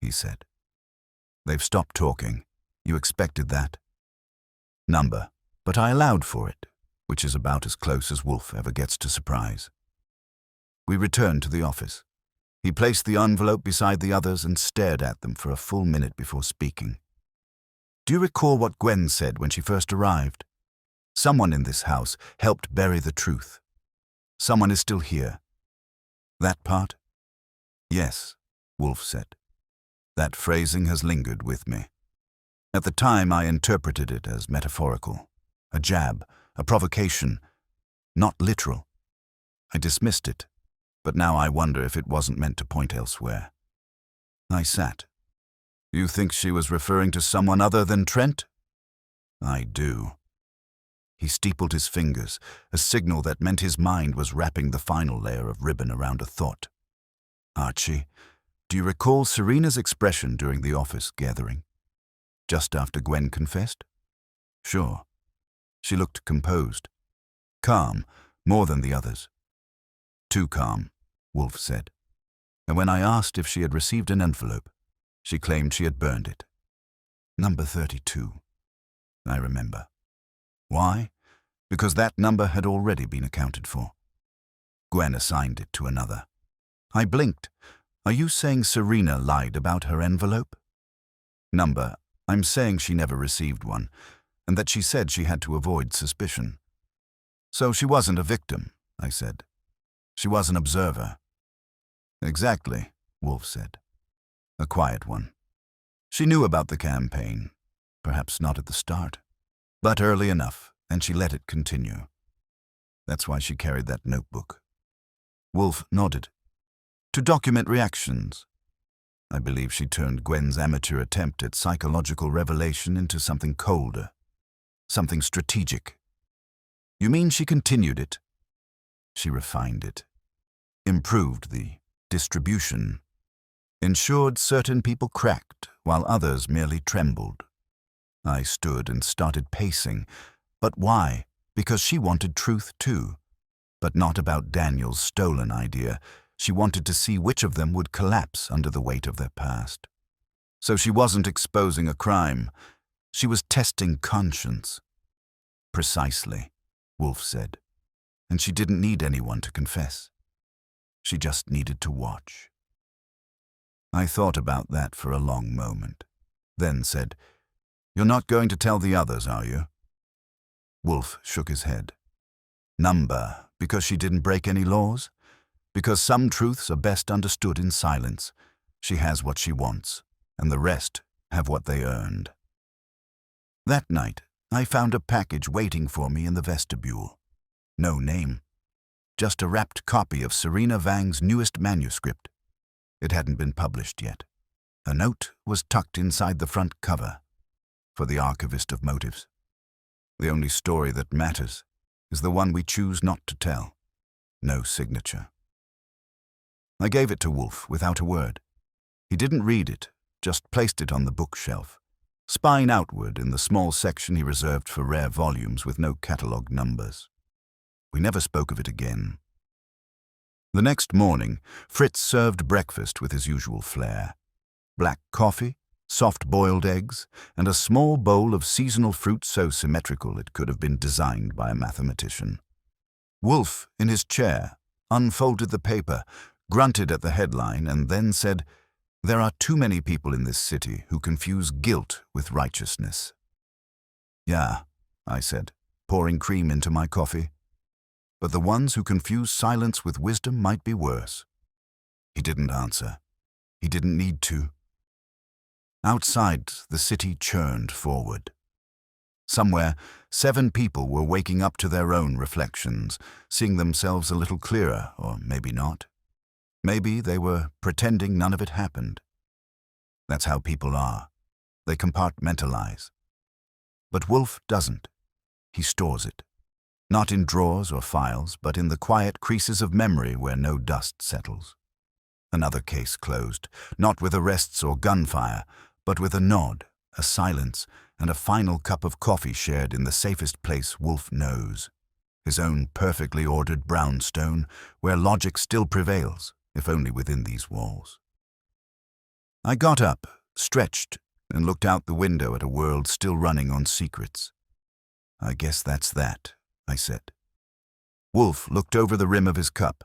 he said. They've stopped talking. You expected that. Number, but I allowed for it, which is about as close as Wolfe ever gets to surprise. We returned to the office. He placed the envelope beside the others and stared at them for a full minute before speaking. Do you recall what Gwen said when she first arrived? Someone in this house helped bury the truth. Someone is still here. That part? Yes, Wolfe said. That phrasing has lingered with me. At the time, I interpreted it as metaphorical, a jab, a provocation, not literal. I dismissed it, but now I wonder if it wasn't meant to point elsewhere. I sat. You think she was referring to someone other than Trent? I do. He steepled his fingers, a signal that meant his mind was wrapping the final layer of ribbon around a thought. Archie, do you recall Serena's expression during the office gathering? Just after Gwen confessed? Sure. She looked composed. Calm, more than the others. Too calm, Wolfe said. And when I asked if she had received an envelope, she claimed she had burned it. Number 32. I remember. Why? Because that number had already been accounted for. Gwen assigned it to another. I blinked. Are you saying Serena lied about her envelope? Number, I'm saying she never received one, and that she said she had to avoid suspicion. So she wasn't a victim, I said. She was an observer. Exactly, Wolfe said. A quiet one. She knew about the campaign, perhaps not at the start, but early enough, and she let it continue. That's why she carried that notebook. Wolfe nodded. To document reactions. I believe she turned Gwen's amateur attempt at psychological revelation into something colder, something strategic. You mean she continued it? She refined it, improved the distribution, ensured certain people cracked while others merely trembled. I stood and started pacing. But why? Because she wanted truth too. But not about Daniel's stolen idea. She wanted to see which of them would collapse under the weight of their past. So she wasn't exposing a crime. She was testing conscience. Precisely, Wolfe said. And she didn't need anyone to confess. She just needed to watch. I thought about that for a long moment, then said, You're not going to tell the others, are you? Wolfe shook his head. Number, because she didn't break any laws? Because some truths are best understood in silence. She has what she wants, and the rest have what they earned. That night, I found a package waiting for me in the vestibule. No name. Just a wrapped copy of Serena Vang's newest manuscript. It hadn't been published yet. A note was tucked inside the front cover, for the archivist of motives. The only story that matters is the one we choose not to tell. No signature. I gave it to Wolfe without a word. He didn't read it, just placed it on the bookshelf, spine outward in the small section he reserved for rare volumes with no catalogue numbers. We never spoke of it again. The next morning, Fritz served breakfast with his usual flair. Black coffee, soft-boiled eggs, and a small bowl of seasonal fruit so symmetrical it could have been designed by a mathematician. Wolfe, in his chair, unfolded the paper, grunted at the headline, and then said, There are too many people in this city who confuse guilt with righteousness. Yeah, I said, pouring cream into my coffee. But the ones who confuse silence with wisdom might be worse. He didn't answer. He didn't need to. Outside, the city churned forward. Somewhere, 7 people were waking up to their own reflections, seeing themselves a little clearer, or maybe not. Maybe they were pretending none of it happened. That's how people are. They compartmentalize. But Wolfe doesn't. He stores it. Not in drawers or files, but in the quiet creases of memory where no dust settles. Another case closed, not with arrests or gunfire, but with a nod, a silence, and a final cup of coffee shared in the safest place Wolfe knows, his own perfectly ordered brownstone, where logic still prevails, if only within these walls. I got up, stretched, and looked out the window at a world still running on secrets. I guess that's that, I said. Wolfe looked over the rim of his cup.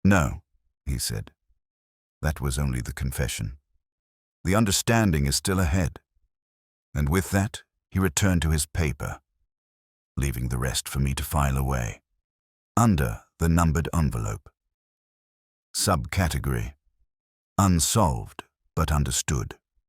No, he said. That was only the confession. The understanding is still ahead. And with that, he returned to his paper. leaving the rest for me to file away. Under the numbered envelope. Subcategory: Unsolved but understood.